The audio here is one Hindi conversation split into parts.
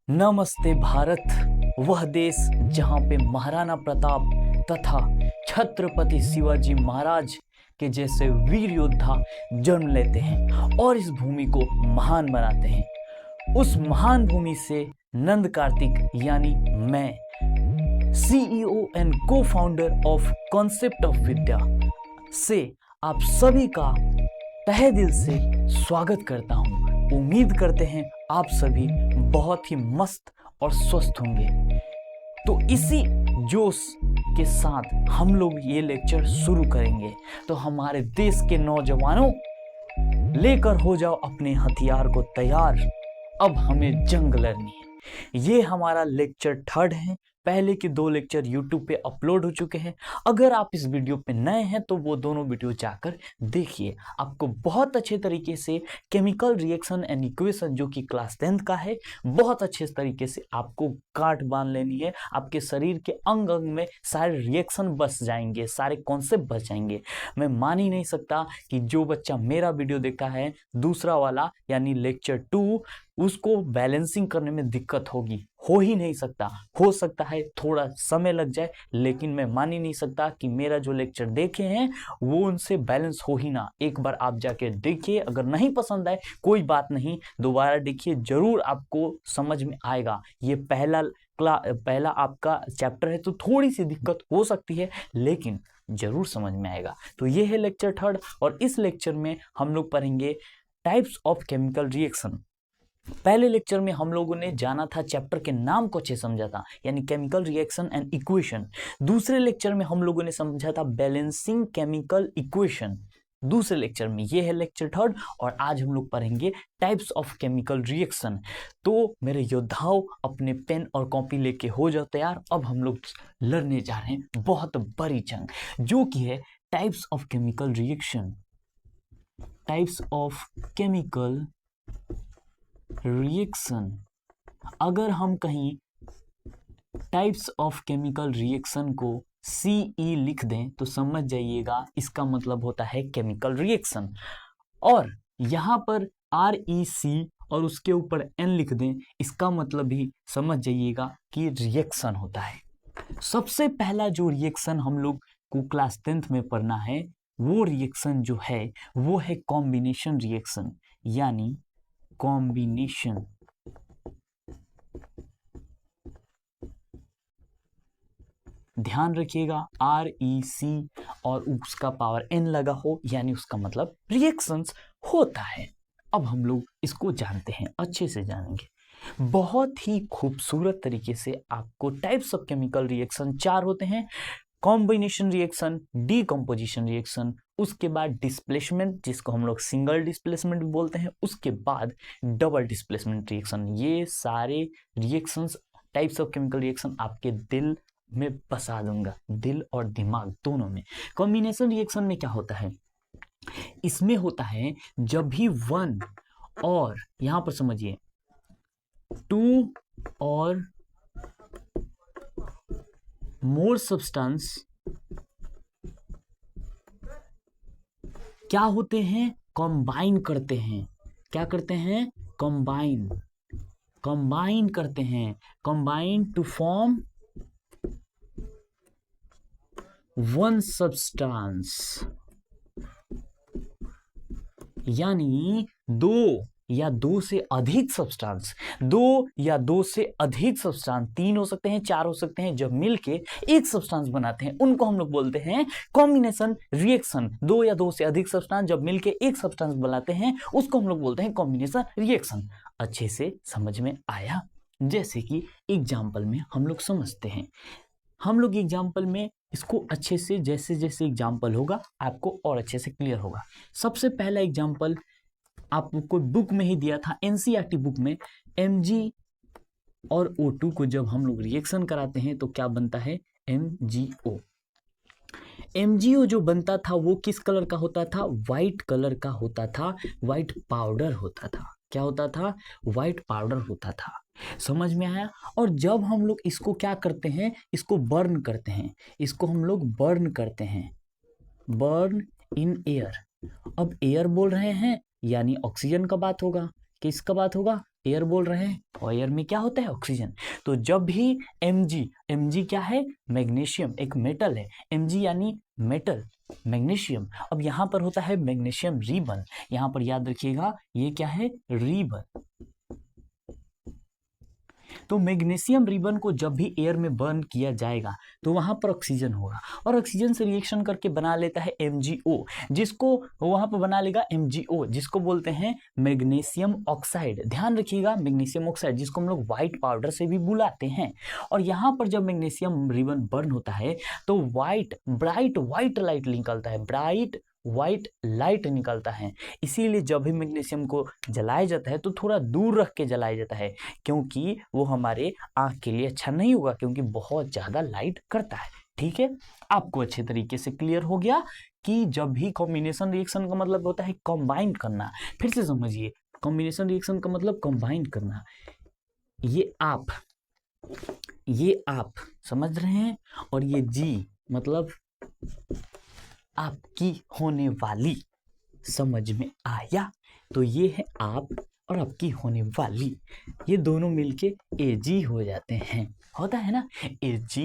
नमस्ते भारत, वह देश जहां पे महाराणा प्रताप तथा छत्रपति शिवाजी महाराज के जैसे वीर योद्धा जन्म लेते हैं और इस भूमि को महान बनाते हैं। उस महान भूमि से नंद कार्तिक यानी मैं CEO एंड को फाउंडर ऑफ कॉन्सेप्ट ऑफ विद्या से आप सभी का तहे दिल से स्वागत करता हूं। उम्मीद करते हैं आप सभी बहुत ही मस्त और स्वस्थ होंगे। तो इसी जोश के साथ हम लोग ये लेक्चर शुरू करेंगे। तो हमारे देश के नौजवानों, लेकर हो जाओ अपने हथियार को तैयार, अब हमें जंग लड़नी है। ये हमारा लेक्चर 3rd है। पहले के 2 लेक्चर YouTube पे अपलोड हो चुके हैं। अगर आप इस वीडियो पे नए हैं तो वो दोनों वीडियो जाकर देखिए। आपको बहुत अच्छे तरीके से केमिकल रिएक्शन एंड इक्वेशन जो कि क्लास 10th का है, बहुत अच्छे तरीके से आपको गांठ बांध लेनी है। आपके शरीर के अंग अंग में सारे रिएक्शन बस जाएंगे, सारे कॉन्सेप्ट बस जाएंगे। मैं मान ही नहीं सकता कि जो बच्चा मेरा वीडियो देखा है, दूसरा वाला यानी लेक्चर 2, उसको बैलेंसिंग करने में दिक्कत होगी। हो ही नहीं सकता। हो सकता है थोड़ा समय लग जाए, लेकिन मैं मान ही नहीं सकता कि मेरा जो लेक्चर देखे हैं वो उनसे बैलेंस हो ही ना। एक बार आप जाके देखिए, अगर नहीं पसंद आए कोई बात नहीं, दोबारा देखिए, जरूर आपको समझ में आएगा। ये पहला आपका चैप्टर है तो थोड़ी सी दिक्कत हो सकती है, लेकिन जरूर समझ में आएगा। तो ये है लेक्चर 3rd और इस लेक्चर में हम लोग पढ़ेंगे टाइप्स ऑफ केमिकल रिएक्शन। पहले लेक्चर में हम लोगों ने जाना था, चैप्टर के नाम को अच्छे समझा था, यानी केमिकल रिएक्शन एंड इक्वेशन। दूसरे लेक्चर में हम लोगों ने समझा था बैलेंसिंग केमिकल इक्वेशन। दूसरे लेक्चर में, ये है लेक्चर 3rd और आज हम लोग पढ़ेंगे टाइप्स ऑफ केमिकल रिएक्शन। तो मेरे योद्धाओं, अपने पेन और कॉपी लेके हो जाओ तैयार। अब हम लोग लड़ने जा रहे हैं बहुत बड़ी जंग, जो कि है types of chemical reaction. Types of chemical reaction. अगर हम कहीं टाइप्स ऑफ केमिकल रिएक्शन को CE लिख दें तो समझ जाइएगा इसका मतलब होता है केमिकल रिएक्शन। और यहां पर REC और उसके ऊपर N लिख दें, इसका मतलब भी समझ जाइएगा कि रिएक्शन होता है। सबसे पहला जो रिएक्शन हम लोग को क्लास 10th में पढ़ना है, वो रिएक्शन जो है वो है कॉम्बिनेशन रिएक्शन, यानी कॉम्बिनेशन। ध्यान रखिएगा, REC और उसका पावर N लगा हो, यानी उसका मतलब रिएक्शंस होता है। अब हम लोग इसको जानते हैं, अच्छे से जानेंगे। बहुत ही खूबसूरत तरीके से आपको टाइप्स ऑफ केमिकल रिएक्शन 4 होते हैं। कॉम्बिनेशन रिएक्शन, डीकम्पोजिशन रिएक्शन, उसके बाद डिस्प्लेसमेंट जिसको हम लोग सिंगल डिस्प्लेसमेंट बोलते हैं, उसके बाद डबल डिस्प्लेसमेंट रिएक्शन। ये सारे reactions, types of chemical reaction आपके दिल में बसा दूंगा, दिल और दिमाग दोनों में। कॉम्बिनेशन रिएक्शन में क्या होता है? इसमें होता है जब भी 1 और, यहां पर समझिए, 2 और मोर सब्सटेंस क्या होते हैं? कंबाइन करते हैं। क्या करते हैं? कंबाइन करते हैं। Combine to form one substance, यानी 2 या 2 से अधिक सब्सटेंस। 2 या 2 से अधिक सब्सटेंस, 3 हो सकते हैं, 4 हो सकते हैं, जब मिलके एक सब्सटेंस बनाते हैं उनको हम लोग बोलते हैं कॉम्बिनेशन रिएक्शन। 2 या 2 से अधिक सब्सटेंस जब मिलके एक सब्सटेंस बनाते हैं उसको हम लोग बोलते हैं कॉम्बिनेशन रिएक्शन। अच्छे से समझ में आया? जैसे कि एग्जाम्पल में हम लोग समझते हैं। हम लोग एग्जाम्पल में इसको अच्छे से, जैसे जैसे एग्जाम्पल होगा आपको और अच्छे से क्लियर होगा। सबसे पहला एग्जाम्पल आपको बुक में ही दिया था, NCERT बुक में। Mg और O2 को जब हम लोग रिएक्शन कराते हैं तो क्या बनता है? MgO। MgO जो बनता था वो किस कलर का होता था? व्हाइट कलर का होता था, व्हाइट पाउडर होता था। क्या होता था? व्हाइट पाउडर होता था। समझ में आया? और जब हम लोग इसको क्या करते हैं? इसको बर्न करते हैं। इसको हम लोग बर्न करते हैं, बर्न इन एयर। अब एयर बोल रहे हैं यानी ऑक्सीजन का बात होगा। किसका बात होगा? एयर बोल रहे हैं और एयर में क्या होता है ऑक्सीजन। तो जब भी Mg क्या है मैग्नीशियम, एक मेटल है, Mg यानी मेटल मैग्नीशियम। अब यहाँ पर होता है मैग्नीशियम रिबन, यहाँ पर याद रखिएगा ये क्या है रिबन। तो मैग्नीशियम रिबन को जब भी एयर में बर्न किया जाएगा तो वहां पर ऑक्सीजन होगा और ऑक्सीजन से रिएक्शन करके बना लेता है MgO, जिसको वहां पर बना लेगा MgO, जिसको बोलते हैं मैग्नीशियम ऑक्साइड। ध्यान रखिएगा मैग्नीशियम ऑक्साइड, जिसको हम लोग व्हाइट पाउडर से भी बुलाते हैं। और यहाँ पर जब मैग्नीशियम रिबन बर्न होता है तो ब्राइट व्हाइट लाइट निकलता है, ब्राइट व्हाइट लाइट निकलता है। इसीलिए जब भी मैग्नीशियम को जलाया जाता है तो थोड़ा दूर रख के जलाया जाता है, क्योंकि वो हमारे आंख के लिए अच्छा नहीं होगा, क्योंकि बहुत ज्यादा लाइट करता है। ठीक है, आपको अच्छे तरीके से क्लियर हो गया कि जब भी कॉम्बिनेशन रिएक्शन का मतलब होता है कंबाइन करना। फिर से समझिए, कॉम्बिनेशन रिएक्शन का मतलब कंबाइन करना। ये आप समझ रहे हैं, और ये जी मतलब आपकी होने वाली, समझ में आया। तो ये है आप और आपकी होने वाली, ये दोनों मिलके Ag हो जाते हैं, होता है ना Ag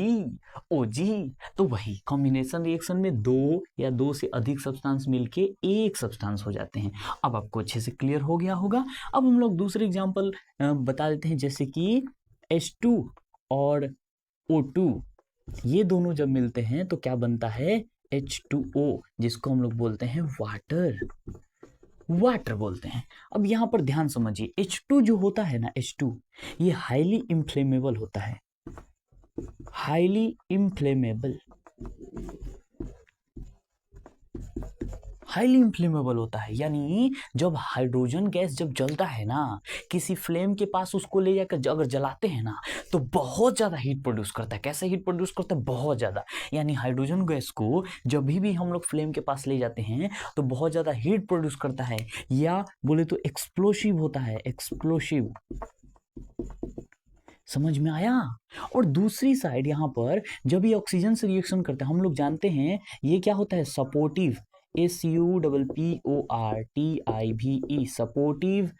OG। तो वही कॉम्बिनेशन रिएक्शन में दो या दो से अधिक सब्सटेंस मिलके एक सब्सटेंस हो जाते हैं। अब आपको अच्छे से क्लियर हो गया होगा। अब हम लोग दूसरे एग्जांपल बता देते हैं, जैसे कि H2 और O2, ये दोनों जब मिलते हैं तो क्या बनता है H2O, जिसको हम लोग बोलते हैं वाटर बोलते हैं। अब यहां पर ध्यान समझिए, H2 जो होता है ना, H2 ये हाईली इन्फ्लेमेबल होता है, हाईली इन्फ्लेमेबल होता है। यानी जब हाइड्रोजन गैस जब जलता है ना, किसी फ्लेम के पास उसको ले जाकर अगर जलाते हैं ना तो बहुत ज्यादा हीट प्रोड्यूस करता है। कैसे हीट प्रोड्यूस करता है? बहुत ज्यादा। यानी हाइड्रोजन गैस को जब भी हम लोग फ्लेम के पास ले जाते हैं तो बहुत ज्यादा हीट प्रोड्यूस करता है, या बोले तो एक्सप्लोसिव होता है, एक्सप्लोसिव। समझ में आया। और दूसरी साइड यहाँ पर जब ये ऑक्सीजन से रिएक्शन करता है, हम लोग जानते हैं ये क्या होता है सपोर्टिव, SUPPORTIVE, सपोर्टिव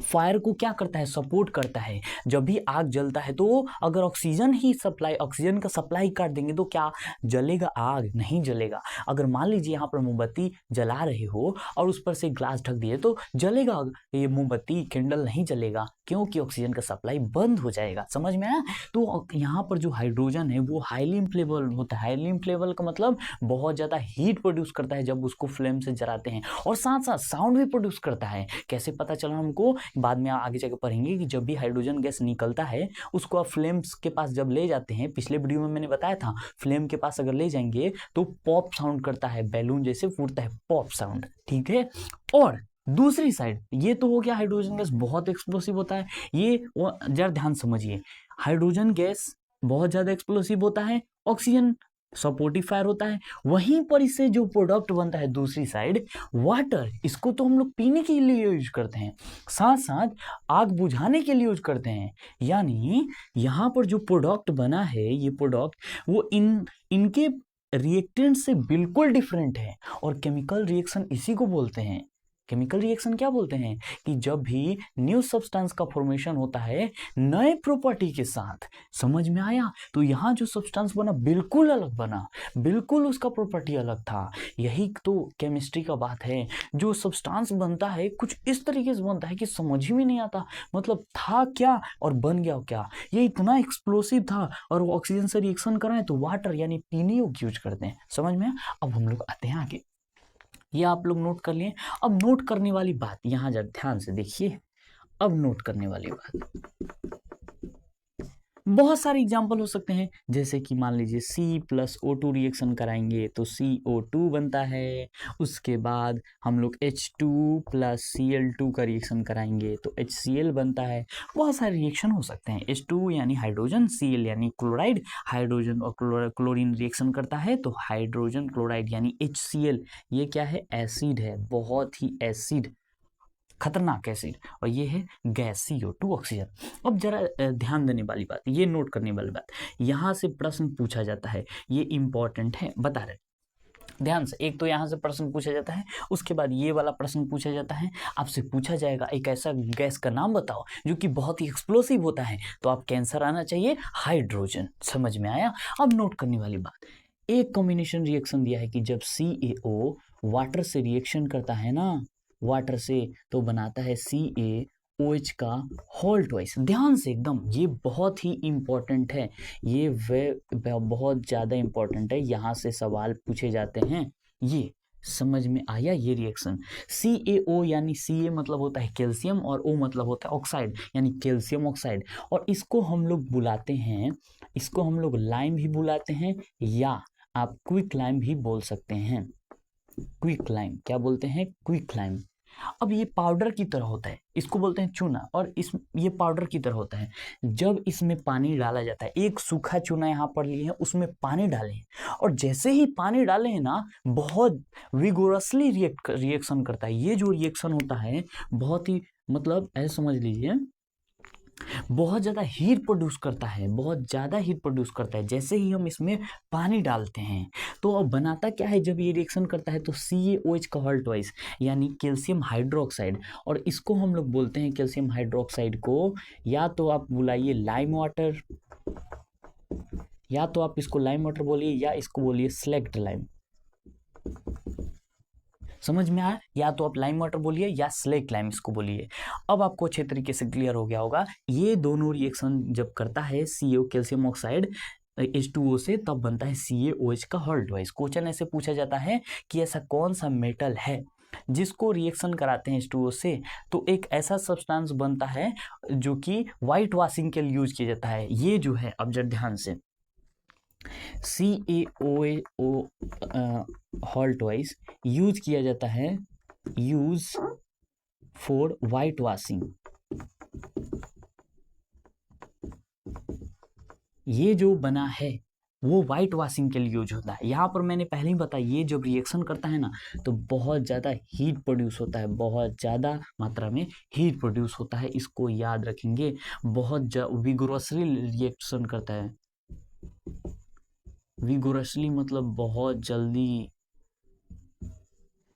फायर को क्या करता है सपोर्ट करता है। जब भी आग जलता है तो अगर ऑक्सीजन का सप्लाई काट देंगे तो क्या जलेगा? आग नहीं जलेगा। अगर मान लीजिए यहाँ पर मोमबत्ती जला रहे हो और उस पर से ग्लास ढक दिए तो जलेगा, ये मोमबत्ती कैंडल नहीं जलेगा, क्योंकि ऑक्सीजन का सप्लाई बंद हो जाएगा। समझ में आया। तो यहाँ पर जो हाइड्रोजन है वो हाईली इन्फ्लेमेबल होता है। हाईली इन्फ्लेमेबल का मतलब बहुत ज्यादा हीट प्रोड्यूस करता है जब उसको फ्लेम से जलाते हैं, और साथ साथ साउंड भी प्रोड्यूस करता है। कैसे पता चला हमको? बाद में आगे जाकर पढ़ेंगे कि जब भी हाइड्रोजन गैस निकलता है उसको आप फ्लेम्स के पास जब ले जाते हैं, पिछले वीडियो में मैंने बताया था, फ्लेम के पास अगर ले जाएंगे तो पॉप साउंड करता है, बैलून जैसे फूटता है, पॉप साउंड। ठीक है। और दूसरी साइड ये तो हो गया हाइड्रोजन गैस बहुत एक्सप्लोसिव होता है। ये जरा ध्यान समझिए, हाइड्रोजन गैस बहुत ज्यादा एक्सप्लोसिव होता है, ऑक्सीजन सपोर्टिव फायर होता है। वहीं पर इससे जो प्रोडक्ट बनता है दूसरी साइड वाटर, इसको तो हम लोग पीने के लिए यूज करते हैं, साथ साथ आग बुझाने के लिए यूज करते हैं। यानी यहाँ पर जो प्रोडक्ट बना है, ये प्रोडक्ट वो इनके रिएक्टेंट से बिल्कुल डिफरेंट है। और केमिकल रिएक्शन इसी को बोलते हैं। केमिकल रिएक्शन क्या बोलते हैं कि जब भी न्यू सब्सटेंस का फॉर्मेशन होता है नए प्रॉपर्टी के साथ। समझ में आया। तो यहाँ जो सब्सटेंस बना बिल्कुल अलग बना, बिल्कुल उसका प्रॉपर्टी अलग था। यही तो केमिस्ट्री का बात है। जो सब्सटेंस बनता है कुछ इस तरीके से बनता है कि समझ ही में नहीं आता, मतलब था क्या और बन गया क्या। ये इतना एक्सप्लोसिव था और वो ऑक्सीजन से रिएक्शन कर रहे हैं तो वाटर यानी पीने योग्य यूज करते हैं। समझ में। अब हम लोग आते हैं आगे, ये आप लोग नोट कर लिए। अब नोट करने वाली बात यहां जरा ध्यान से देखिए। अब नोट करने वाली बात, बहुत सारे एग्जाम्पल हो सकते हैं, जैसे कि मान लीजिए C+O2 रिएक्शन कराएंगे तो CO2 बनता है। उसके बाद हम लोग H2 + Cl2 का रिएक्शन कराएंगे तो HCl बनता है। बहुत सारे रिएक्शन हो सकते हैं। H2 यानी हाइड्रोजन, Cl यानी क्लोराइड, हाइड्रोजन और क्लोरीन रिएक्शन करता है तो हाइड्रोजन क्लोराइड यानी HCl। ये क्या है? एसिड है, बहुत ही एसिड, खतरनाक एसिड। और ये है गैस CO2 ऑक्सीजन। अब जरा ध्यान देने वाली बात, ये नोट करने वाली बात, यहां से प्रश्न पूछा जाता है, ये इंपॉर्टेंट है, बता रहे ध्यान से, एक तो यहाँ से प्रश्न पूछा जाता है, उसके बाद ये वाला प्रश्न पूछा जाता है, आपसे पूछा जाएगा एक ऐसा गैस का नाम बताओ जो कि बहुत ही एक्सप्लोसिव होता है, तो आपका आंसर आना चाहिए हाइड्रोजन। समझ में आया? अब नोट करने वाली बात, एक कॉम्बिनेशन रिएक्शन दिया है कि जब CaO वाटर से रिएक्शन करता है ना, वाटर से, तो बनाता है CaOH का होल ट्वाइस। ध्यान से एकदम, ये बहुत ही इंपॉर्टेंट है, ये बहुत ज़्यादा इंपॉर्टेंट है, यहाँ से सवाल पूछे जाते हैं। ये समझ में आया? ये रिएक्शन CaO यानी Ca मतलब होता है कैल्शियम और O मतलब होता है ऑक्साइड यानी कैल्शियम ऑक्साइड, और इसको हम लोग बुलाते हैं, इसको हम लोग लाइम भी बुलाते हैं, या आप क्विक लाइम भी बोल सकते हैं। क्विक लाइम क्या बोलते हैं? Quick lime. अब ये पाउडर की तरह होता है, इसको बोलते हैं चूना, और ये पाउडर की तरह होता है। जब इसमें पानी डाला जाता है, एक सूखा चूना यहाँ पर लिए हैं, उसमें पानी डाले हैं, और जैसे ही पानी डाले हैं ना, बहुत विगोरसली रिएक्शन करता है। ये जो रिएक्शन होता है बहुत ही, मतलब ऐसे समझ लीजिए, बहुत ज़्यादा हीट प्रोड्यूस करता है, बहुत ज़्यादा हीट प्रोड्यूस करता है जैसे ही हम इसमें पानी डालते हैं। तो अब बनाता क्या है जब ये रिएक्शन करता है? तो CaOH का होल ट्वाइस यानी कैल्शियम हाइड्रोक्साइड, और इसको हम लोग बोलते हैं, कैल्शियम हाइड्रोक्साइड को या तो आप बुलाइए लाइम वाटर, या तो आप इसको लाइम वाटर बोलिए, या इसको बोलिए स्लेक्ट लाइम। समझ में आया? या तो आप लाइम वाटर बोलिए या स्लेक्ट लाइम इसको बोलिए। अब आपको अच्छे तरीके से क्लियर हो गया होगा, ये दोनों रिएक्शन जब करता है CO कैल्शियम ऑक्साइड H2O से, तब बनता है CaOH का होल ट्वाइस। क्वेश्चन ऐसे पूछा जाता है कि ऐसा कौन सा मेटल है जिसको रिएक्शन कराते हैं H2O से, तो एक ऐसा सब्सटेंस बनता है जो कि व्हाइट वॉशिंग के लिए यूज किया जाता है। ये जो है, अब जरा ध्यान से, CaOO होल ट्वाइस यूज किया जाता है, यूज फॉर व्हाइट वॉशिंग। ये जो बना है वो व्हाइट वॉशिंग के लिए यूज होता है। यहाँ पर मैंने पहले ही बताया, ये जब रिएक्शन करता है ना, तो बहुत ज़्यादा हीट प्रोड्यूस होता है, बहुत ज़्यादा मात्रा में हीट प्रोड्यूस होता है, इसको याद रखेंगे। बहुत विगोरसली रिएक्शन करता है, विगोरसली मतलब बहुत जल्दी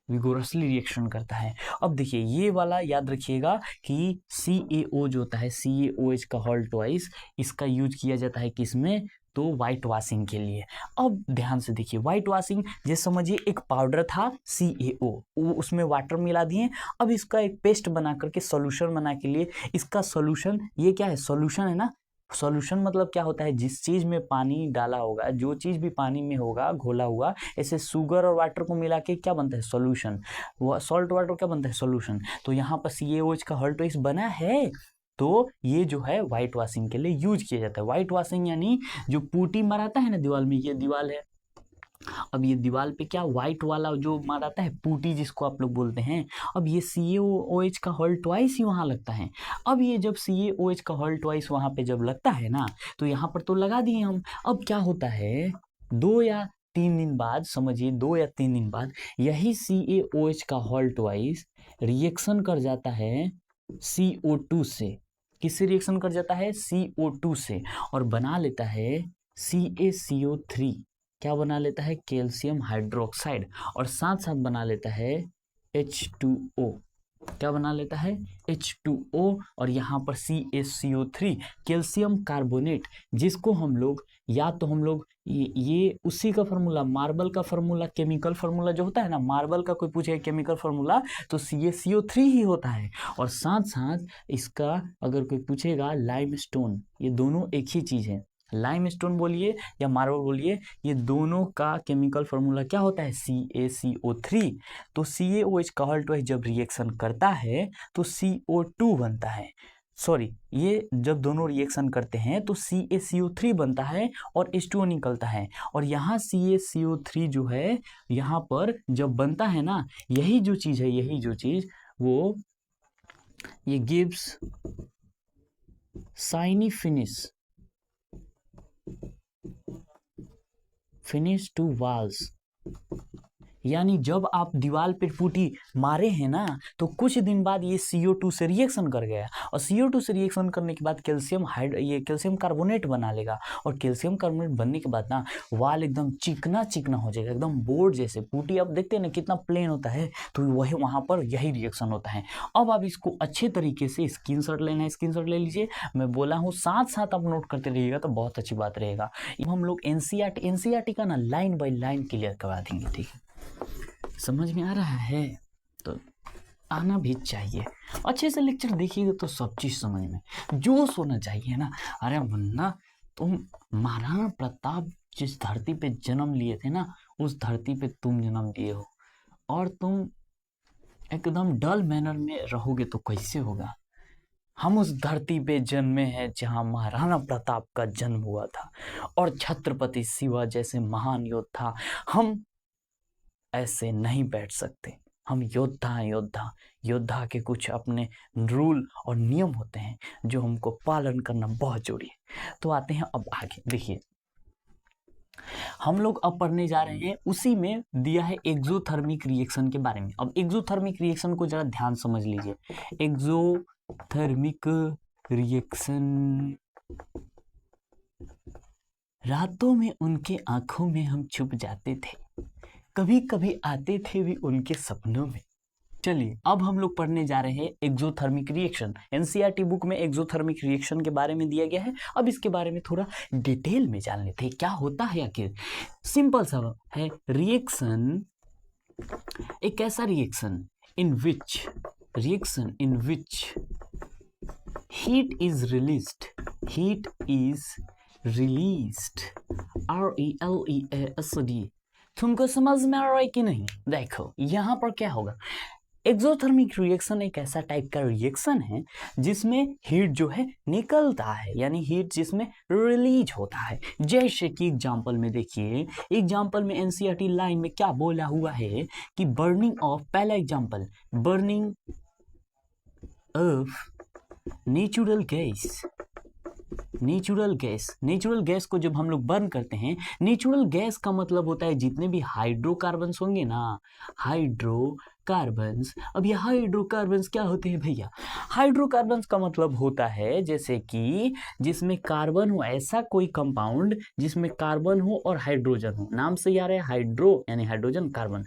विगोरसली रिएक्शन करता है। अब देखिए, ये वाला याद रखिएगा कि CaO जो होता है, CaOH का होल ट्वाइस, इसका यूज किया जाता है किसमें? तो व्हाइट वॉशिंग के लिए। अब ध्यान से देखिए, व्हाइट वॉशिंग जैसे समझिए एक पाउडर था CaO, वो उसमें वाटर मिला दिए, अब इसका एक पेस्ट बना करके सॉल्यूशन बना के लिए, इसका सॉल्यूशन, ये क्या है? सॉल्यूशन है ना। सॉल्यूशन मतलब क्या होता है? जिस चीज में पानी डाला होगा, जो चीज भी पानी में होगा घोला हुआ, ऐसे शुगर और वाटर को मिला के क्या बनता है? सॉल्यूशन। सॉल्ट वाटर क्या बनता है? सॉल्यूशन। तो यहाँ पर CaOH का होल ट्वाइस बना है, तो ये जो है व्हाइट वॉशिंग के लिए यूज किया जाता है। व्हाइट वॉशिंग यानी जो पुट्टी मराता है ना दीवार में, ये दीवार है, अब ये दीवार पे क्या व्हाइट वाला जो मराता है, पुट्टी जिसको आप लोग बोलते हैं, अब ये CaOH का होल ट्वाइस ही वहां लगता है। अब ये जब CaOH का होल ट्वाइस वहां पे जब लगता है ना, तो यहाँ पर तो लगा दिए हम। अब क्या होता है, 2 या 3 दिन बाद, समझिए 2 या 3 दिन बाद, यही CaOH का होल ट्वाइस रिएक्शन कर जाता है CO2 से। किससे रिएक्शन कर जाता है? CO2 से, और बना लेता है CaCO3। क्या बना लेता है? कैल्शियम हाइड्रोक्साइड, और साथ साथ बना लेता है H2O। क्या बना लेता है? H2O, और यहाँ पर CaCO3 कैल्शियम कार्बोनेट, जिसको हम लोग, या तो हम लोग ये उसी का फार्मूला, मार्बल का फार्मूला, केमिकल फार्मूला जो होता है ना, मार्बल का कोई पूछे केमिकल फार्मूला, तो CaCO3 ही होता है। और साथ साथ इसका अगर कोई पूछेगा लाइमस्टोन, ये दोनों एक ही चीज है। लाइमस्टोन बोलिए या मार्बल बोलिए, ये दोनों का केमिकल फार्मूला क्या होता है? CaCO3। तो CaOH का होल ट्वाइस जब रिएक्शन करता है तो CO2 बनता है, सॉरी, ये जब दोनों रिएक्शन करते हैं तो CaCO3 बनता है और H2O निकलता है। और यहाँ CaCO3 जो है, यहाँ पर जब बनता है ना, यही जो चीज है, यही जो चीज, वो ये gives shiny finish to walls, यानी जब आप दीवार पे पुटी मारे हैं ना तो कुछ दिन बाद ये CO2 से रिएक्शन कर गया और CO2 से रिएक्शन करने के बाद ये कैल्शियम कार्बोनेट बना लेगा और कैल्शियम कार्बोनेट बनने के बाद ना वाल एकदम चिकना चिकना हो जाएगा, एकदम बोर्ड जैसे। पुटी आप देखते हैं ना कितना प्लेन होता है, तो वही वहाँ पर यही रिएक्शन होता है। अब आप इसको अच्छे तरीके से स्क्रीनशॉट लेना है, स्क्रीनशॉट ले लीजिए, मैं बोला हूँ, साथ साथ आप नोट करते रहिएगा तो बहुत अच्छी बात रहेगा। हम लोग NCERT का ना लाइन बाय लाइन क्लियर करवा देंगे, ठीक है? समझ में आ रहा है? तो आना भी चाहिए, अच्छे से लेक्चर देखिएगा तो सब चीज़ समझ में जोश होना चाहिए ना। अरे वरना तुम महाराणा प्रताप जिस धरती पे जन्म लिए थे ना, उस धरती पे तुम जन्म लिए हो और तुम एकदम डल मैनर में रहोगे तो कैसे होगा? हम उस धरती पे जन्मे हैं जहां महाराणा प्रताप का जन्म हुआ था और छत्रपति शिवा जैसे महान योद्धा। हम ऐसे नहीं बैठ सकते, हम योद्धा हैं, योद्धा के कुछ अपने रूल और नियम होते हैं जो हमको पालन करना बहुत जरूरी है। तो आते हैं अब आगे, देखिए हम लोग अब पढ़ने जा रहे हैं, उसी में दिया है एक्सोथर्मिक रिएक्शन के बारे में। अब एक्सोथर्मिक रिएक्शन को जरा ध्यान समझ लीजिए। एक्सोथर्मिक रिएक्शन, रातों में उनके आंखों में हम छुप जाते थे, कभी कभी आते थे भी उनके सपनों में। चलिए अब हम लोग पढ़ने जा रहे हैं एक्सोथर्मिक रिएक्शन। NCERT बुक में एक्सोथर्मिक रिएक्शन के बारे में दिया गया है। अब इसके बारे में थोड़ा डिटेल में जान लेते हैं क्या होता है आखिर। सिंपल सा है, रिएक्शन एक ऐसा reaction in which heat is released RELEASD। तुमको समझ में आ रहा है कि नहीं? देखो यहाँ पर क्या होगा, एक्सोथर्मिक रिएक्शन एक ऐसा टाइप का रिएक्शन है जिसमें हीट जो है निकलता है, यानी हीट जिसमें रिलीज होता है। जैसे कि एग्जांपल में देखिए, एग्जांपल में NCERT लाइन में क्या बोला हुआ है कि बर्निंग ऑफ, पहला example, burning of natural gas को जब हम लोग बर्न करते हैं, नेचुरल गैस का मतलब होता है जितने भी हाइड्रोकार्बन्स होंगे ना, हाइड्रोकार्बन्स। अब ये हाइड्रोकार्बन्स क्या होते हैं भैया? हाइड्रोकार्बन्स का मतलब होता है जैसे कि जिसमें कार्बन हो, ऐसा कोई कंपाउंड जिसमें कार्बन हो और हाइड्रोजन हो। नाम से ही आ रहा है हाइड्रो यानी हाइड्रोजन, कार्बन।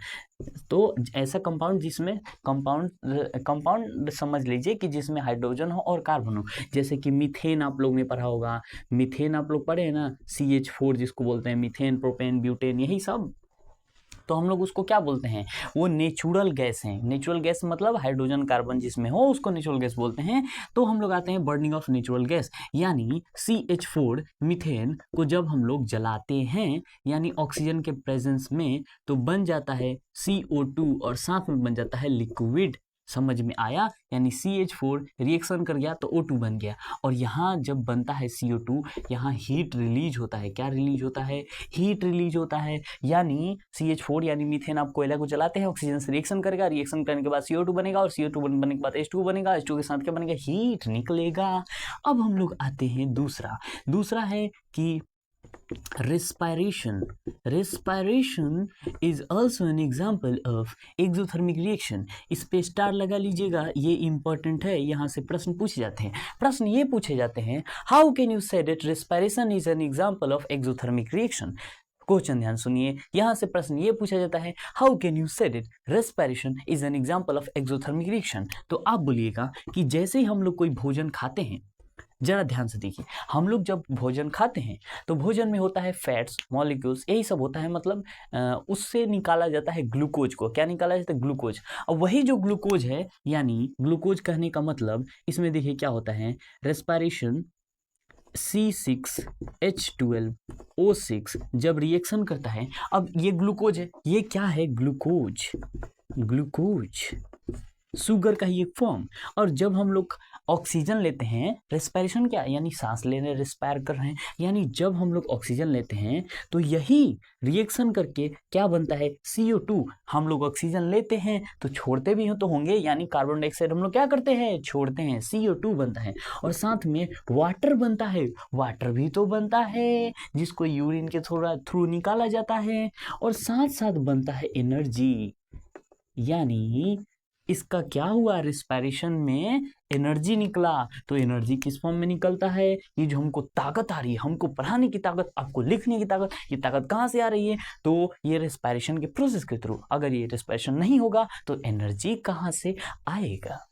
तो ऐसा कंपाउंड जिसमें कंपाउंड समझ लीजिए कि जिसमें हाइड्रोजन हो और कार्बन हो। जैसे कि मीथेन आप लोग ने पढ़ा होगा, मीथेन आप लोग पढ़े हैं ना, CH4 जिसको बोलते हैं, मीथेन, प्रोपेन, ब्यूटेन, यही सब। तो हम लोग उसको क्या बोलते हैं? वो नेचुरल गैस हैं। नेचुरल गैस मतलब हाइड्रोजन कार्बन जिसमें हो उसको नेचुरल गैस बोलते हैं। तो हम लोग आते हैं बर्निंग ऑफ नेचुरल गैस, यानी CH4 मीथेन को जब हम लोग जलाते हैं यानी ऑक्सीजन के प्रेजेंस में, तो बन जाता है CO2 और साथ में बन जाता है लिक्विड। समझ में आया? यानी CH4 रिएक्शन कर गया तो O2 बन गया, और यहाँ जब बनता है CO2 यहाँ हीट रिलीज होता है। क्या रिलीज होता है? हीट रिलीज होता है। यानी CH4 यानी मीथेन, आप कोयला को जलाते हैं, ऑक्सीजन से रिएक्शन करेगा, रिएक्शन करने के बाद CO2 बनेगा और CO2 बनने के बाद H2 बनेगा, H2 के साथ क्या बनेगा? हीट निकलेगा। अब हम लोग आते हैं दूसरा है कि respiration is also an example of exothermic reaction। इस पे स्टार लगा लीजिएगा, ये इंपॉर्टेंट है, यहाँ से प्रश्न पूछे जाते हैं। प्रश्न ये पूछे जाते हैं, how can you say that respiration is an example of exothermic reaction। Question ध्यान सुनिए, यहाँ से प्रश्न ये पूछा जाता है, how can you say that respiration is an example of exothermic reaction। तो आप बोलिएगा कि जैसे ही हम लोग कोई भोजन खाते हैं, जरा ध्यान से देखिए, हम लोग जब भोजन खाते हैं तो भोजन में होता है फैट्स, मॉलिक्यूल्स, यही सब होता है। मतलब उससे निकाला जाता है ग्लूकोज को। क्या निकाला जाता है? ग्लूकोज। और वही जो ग्लूकोज है, यानी ग्लूकोज कहने का मतलब इसमें देखिए क्या होता है, रेस्पिरेशन C6H12O6 जब रिएक्शन करता है, अब ये ग्लूकोज है, ये क्या है? ग्लूकोज। शुगर का ही एक फॉर्म। और जब हम लोग ऑक्सीजन लेते हैं, रेस्पिरेशन क्या यानी सांस लेने रिस्पायर कर रहे हैं, यानी जब हम लोग ऑक्सीजन लेते हैं तो यही रिएक्शन करके क्या बनता है, CO2। हम लोग ऑक्सीजन लेते हैं तो छोड़ते भी तो होंगे, यानी कार्बन डाइऑक्साइड हम लोग क्या करते हैं, छोड़ते हैं, CO2 बनता है। और साथ में वाटर बनता है, वाटर भी तो बनता है जिसको यूरिन के थ्रू निकाला जाता है। और साथ साथ बनता है एनर्जी, यानी इसका क्या हुआ, रिस्पायरेशन में एनर्जी निकला। तो एनर्जी किस फॉर्म में निकलता है, ये जो हमको ताकत आ रही है, हमको पढ़ाने की ताकत, आपको लिखने की ताकत, ये ताकत कहाँ से आ रही है, तो ये रिस्पायरेशन के प्रोसेस के थ्रू। अगर ये रिस्पायरेशन नहीं होगा तो एनर्जी कहाँ से आएगा।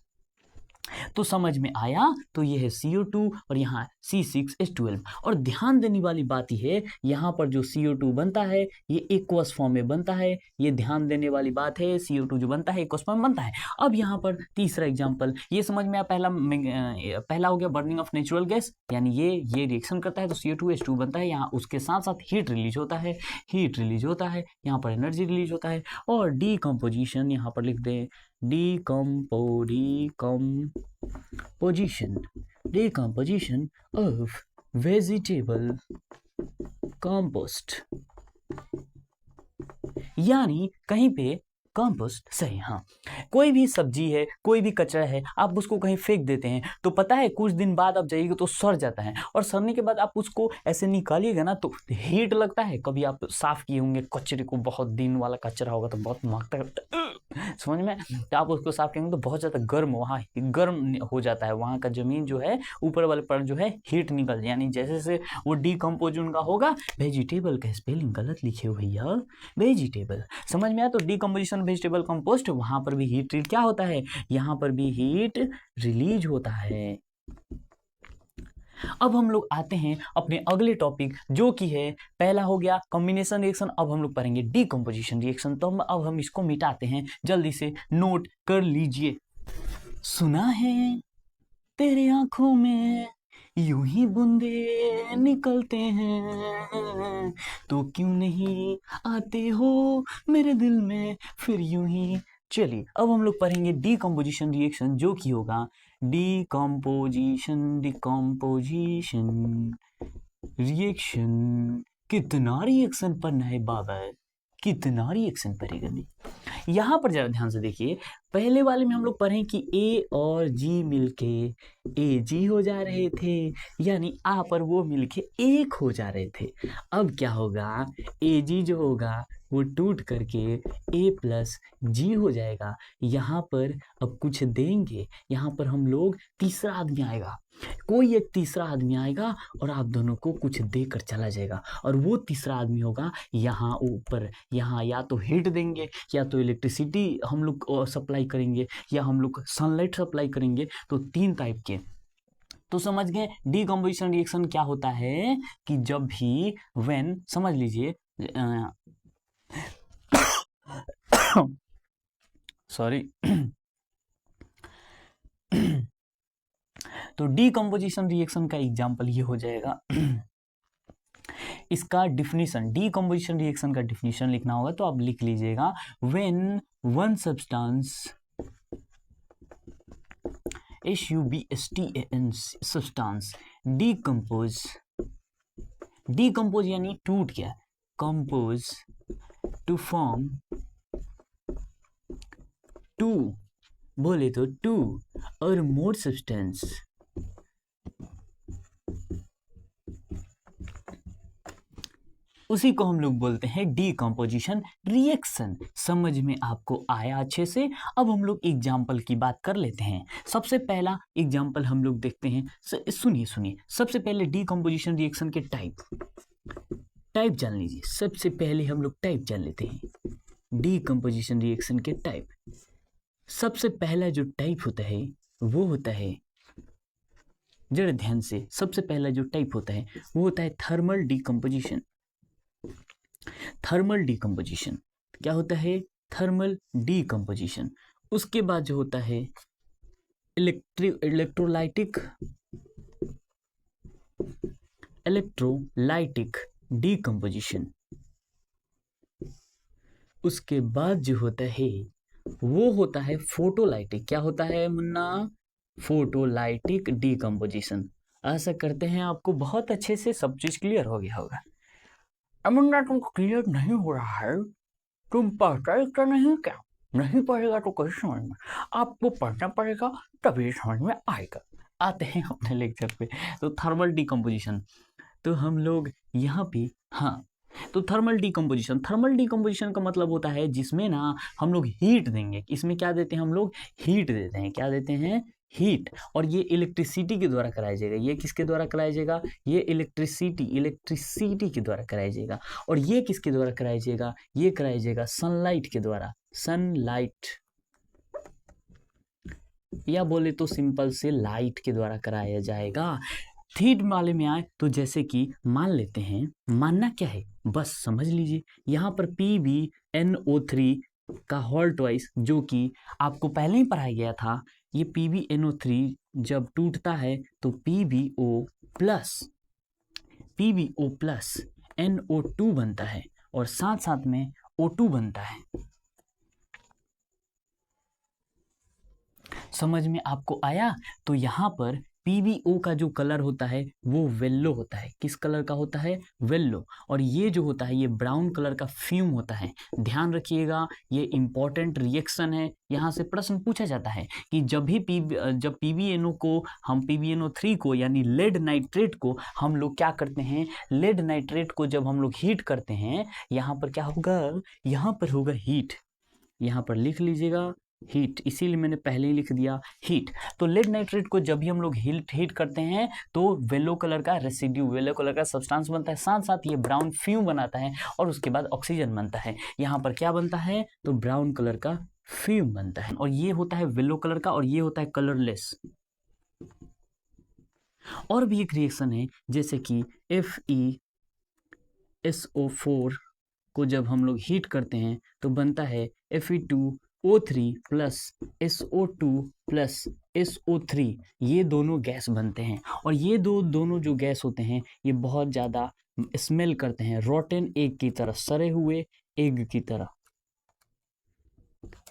तो समझ में आया। तो ये है CO2 और यहाँ C6H12। और ध्यान देने वाली बात यह है, यहाँ पर जो CO2 बनता है ये एक्वस फॉर्म में बनता है। ये ध्यान देने वाली बात है, CO2 जो बनता है एक्वस फॉर्म में बनता है। अब यहाँ पर तीसरा एग्जाम्पल ये समझ में आया। पहला हो गया बर्निंग ऑफ नेचुरल गैस, यानी ये रिएक्शन करता है तो CO2H2 बनता है। यहाँ उसके साथ साथ हीट रिलीज होता है, यहाँ पर एनर्जी रिलीज होता है। और डीकम्पोजिशन यहाँ पर लिख दें, decomposition of vegetable compost, यानी कहीं पे कंपोस्ट सही। हाँ, कोई भी सब्जी है, कोई भी कचरा है, आप उसको कहीं फेंक देते हैं तो पता है कुछ दिन बाद आप जाइएगा तो सड़ जाता है। और सड़ने के बाद आप उसको ऐसे निकालिएगा ना तो हीट लगता है। कभी आप साफ किए होंगे कचरे को, बहुत दिन वाला कचरा होगा तो बहुत महकता है, समझ में। तो आप उसको साफ करेंगे तो बहुत ज़्यादा गर्म, वहाँ गर्म हो जाता है, वहाँ का जमीन जो है ऊपर वाले पर जो है हीट निकल, यानी जैसे से वो डीकम्पोज उनका होगा। वेजिटेबल का स्पेलिंग गलत लिखे हो भैया, वेजिटेबल, समझ में आया। तो डीकम्पोजिशन वेजिटेबल कंपोस्ट, वहाँ पर भी हीट क्या होता है, यहाँ पर भी हीट रिलीज होता है। अब हम लोग आते हैं अपने अगले टॉपिक, जो कि है पहला हो गया कॉम्बिनेशन रिएक्शन। अब हम लोग पढ़ेंगे डीकम्पोजिशन रिएक्शन। तो अब हम इसको मिटाते हैं, जल्दी से नोट कर लीजिए। सुना है तेरे आंखों में यूं ही बूंदे निकलते हैं, तो क्यों नहीं आते हो मेरे दिल में फिर यूं ही। चलिए अब हम लोग पढ़ेंगे डीकम्पोजिशन रिएक्शन, जो कि होगा डीकम्पोजिशन रिएक्शन। कितना रिएक्शन पढ़ना है बाबा, कितना रिएक्शन पढ़ेगा नहीं। यहाँ पर जरा ध्यान से देखिए, पहले वाले में हम लोग पढ़े कि A और G मिलके AG हो जा रहे थे, यानी आ पर वो मिलके एक हो जा रहे थे। अब क्या होगा, AG जो होगा वो टूट करके A+G हो जाएगा। यहाँ पर अब कुछ देंगे, यहाँ पर हम लोग तीसरा आदमी आएगा, कोई एक तीसरा आदमी आएगा और आप दोनों को कुछ देकर चला जाएगा। और वो तीसरा आदमी होगा यहाँ ऊपर, यहाँ या तो हीट देंगे, या तो इलेक्ट्रिसिटी हम लोग सप्लाई करेंगे, या हम लोग सनलाइट सप्लाई करेंगे। तो 3 टाइप के। तो समझ गए डीकम्पोजिशन रिएक्शन क्या होता है, कि जब भी व्हेन, समझ लीजिए सॉरी तो डीकम्पोजिशन रिएक्शन का एग्जांपल ये हो जाएगा। इसका डिफिनीशन, डीकम्पोजिशन रिएक्शन का डिफिनीशन लिखना होगा तो आप लिख लीजिएगा, when one substance SUBSTAN substance decompose यानी टूट गया, कंपोज टू फॉर्म टू, बोले तो 2 और मोर सब्सटेंस, उसी को हम लोग बोलते हैं डीकम्पोजिशन रिएक्शन। समझ में आपको आया अच्छे से। अब हम लोग एग्जाम्पल की बात कर लेते हैं। सबसे पहला एग्जाम्पल हम लोग देखते हैं, सुनिए। सबसे पहले डीकम्पोजिशन रिएक्शन के टाइप जान लीजिए। सबसे पहले हम लोग टाइप जान लेते हैं, डीकम्पोजिशन रिएक्शन के टाइप। सबसे पहला जो टाइप होता है वो होता है, जरा ध्यान से, सबसे पहला जो टाइप होता है वो होता है थर्मल डीकम्पोजिशन। थर्मल डीकम्पोजिशन क्या होता है, थर्मल डीकम्पोजिशन। उसके बाद जो होता है इलेक्ट्रोलाइटिक डीकम्पोजिशन। उसके बाद जो होता है वो होता है फोटोलाइटिक। क्या होता है मुन्ना? Photolytic decomposition. ऐसा करते हैं, आपको बहुत अच्छे से सब चीज क्लियर हो गया होगा। अब मुन्ना तुमको क्लियर नहीं हो रहा है, तुम पढ़ता लिखता नहीं क्या? नहीं पढ़ेगा तो कैसे समझ में? आपको पढ़ना पड़ेगा तभी समझ में आएगा। आते हैं अपने लेक्चर पे। तो थर्मल डीकम्पोजिशन, तो हम लोग यहाँ पे, हाँ, तो थर्मल डीकम्पोजिशन का मतलब होता है जिसमें ना हम लोग हीट देंगे। इसमें क्या देते हैं हम लोग? हीट देते हैं। क्या देते हैं? हीट। और ये इलेक्ट्रिसिटी के द्वारा कराया जाएगा। ये किसके द्वारा कराया जाएगा? ये इलेक्ट्रिसिटी के द्वारा कराया जाएगा। और ये किसके द्वारा कराया जाएगा? ये कराया जाएगा सनलाइट के द्वारा। सनलाइट, या बोले तो सिंपल से लाइट के द्वारा कराया जाएगा। थीट वाले में आए तो जैसे कि मान लेते हैं, मानना क्या है बस समझ लीजिए। यहाँ पर PbNO3 का होल ट्वाइस, जो कि आपको पहले ही पढ़ाया गया था, ये PbNO3 जब टूटता है तो PbO प्लस NO2 बनता है और साथ साथ में O2 बनता है। समझ में आपको आया? तो यहाँ पर PbO का जो कलर होता है वो येलो होता है। किस कलर का होता है? येलो। और ये जो होता है ये ब्राउन कलर का फ्यूम होता है। ध्यान रखिएगा, ये इंपॉर्टेंट रिएक्शन है। यहाँ से प्रश्न पूछा जाता है कि जब PbNO3 को यानी लेड नाइट्रेट को हम लोग क्या करते हैं? लेड नाइट्रेट को जब हम लोग हीट करते हैं, यहाँ पर क्या होगा? यहाँ पर होगा हीट। यहाँ पर लिख लीजिएगा हीट, इसीलिए मैंने पहले ही लिख दिया हीट। तो लेड नाइट्रेट को जब भी हम लोग हीट करते हैं तो येलो कलर का रेसिड्यू, येलो कलर का सब्सटेंस बनता है, साथ साथ ये ब्राउन फ्यूम बनाता है और उसके बाद ऑक्सीजन बनता है। यहाँ पर क्या बनता है? तो ब्राउन कलर का फ्यूम बनता है। और ये होता है येलो कलर का और ये होता है कलरलेस। और भी एक रिएक्शन है जैसे कि FeSO4 को जब हम लोग हीट करते हैं तो बनता है Fe2O3 plus SO2 plus SO3। ये दोनों गैस बनते हैं और ये दोनों जो गैस होते हैं ये बहुत ज़्यादा स्मेल करते हैं, रोटन एग की तरह, सड़े हुए एग की तरह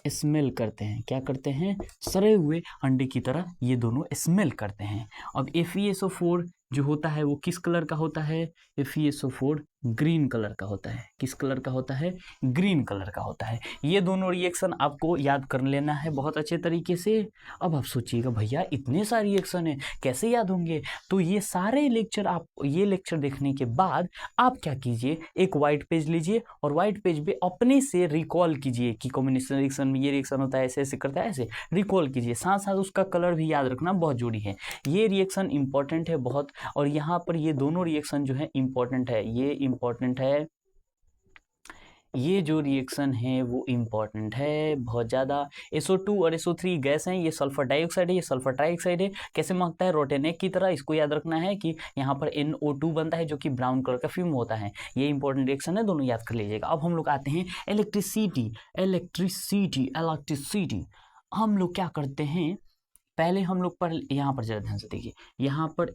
स्मेल करते हैं। क्या करते हैं? सड़े हुए अंडे की तरह ये दोनों स्मेल करते हैं। अब FeSO4 जो होता है वो किस कलर का होता है? FeSO4 ग्रीन कलर का होता है। किस कलर का होता है? ग्रीन कलर का होता है। ये दोनों रिएक्शन आपको याद कर लेना है बहुत अच्छे तरीके से। अब आप सोचिएगा भैया इतने सारे रिएक्शन है कैसे याद होंगे? तो ये सारे लेक्चर, आप ये लेक्चर देखने के बाद आप क्या कीजिए, एक व्हाइट पेज लीजिए और व्हाइट पेज पे अपने से रिकॉल कीजिए कि कॉम्बिनेशन रिएक्शन में ये रिएक्शन होता है, ऐसे ऐसे करता है, ऐसे रिकॉल कीजिए। साथ साथ उसका कलर भी याद रखना बहुत जरूरी है। ये रिएक्शन इंपॉर्टेंट है बहुत। और यहाँ पर ये दोनों रिएक्शन जो है इंपॉर्टेंट है, ये इंपॉर्टेंट है, ये जो रिएक्शन है वो इंपॉर्टेंट है बहुत ज़्यादा। SO2 और SO3 गैस हैं, ये सल्फर डाइऑक्साइड है, ये सल्फर ट्राइऑक्साइड है। कैसे महकता है? रोटेनेक की तरह। इसको याद रखना है कि यहाँ पर NO2 बनता है जो कि ब्राउन कलर का फ्यूम होता है। ये इंपॉर्टेंट रिएक्शन है, दोनों याद कर लीजिएगा। अब हम लोग आते हैं इलेक्ट्रिसिटी। हम लोग क्या करते हैं? पहले हम लोग पर यहाँ पर जरा ध्यान से देखिए, यहाँ पर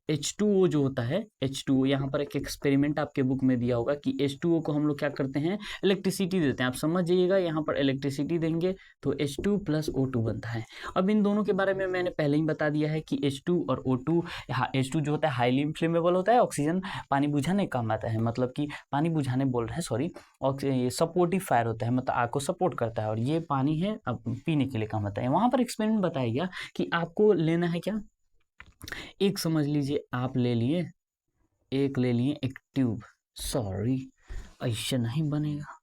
H2O जो होता है, H2O, यहाँ पर एक एक्सपेरिमेंट आपके बुक में दिया होगा कि H2O को हम लोग क्या करते हैं? इलेक्ट्रिसिटी देते हैं। आप समझ जाइएगा, यहाँ पर इलेक्ट्रिसिटी देंगे तो H2 प्लस O2 बनता है। अब इन दोनों के बारे में मैंने पहले ही बता दिया है कि H2 और O2, H2 जो होता है हाईली इन्फ्लेमेबल होता है, ऑक्सीजन पानी बुझाने काम आता है, मतलब कि पानी बुझाने बोल रहे हैं सॉरी, और ये सपोर्टिव फायर होता है, मतलब आग को सपोर्ट करता है। और ये पानी है अब पीने के लिए काम आता है। वहाँ पर एक्सपेरिमेंट बताया गया कि आपको लेना है क्या? एक समझ लीजिए आप ले लिए एक ट्यूब, सॉरी ऐसे नहीं बनेगा।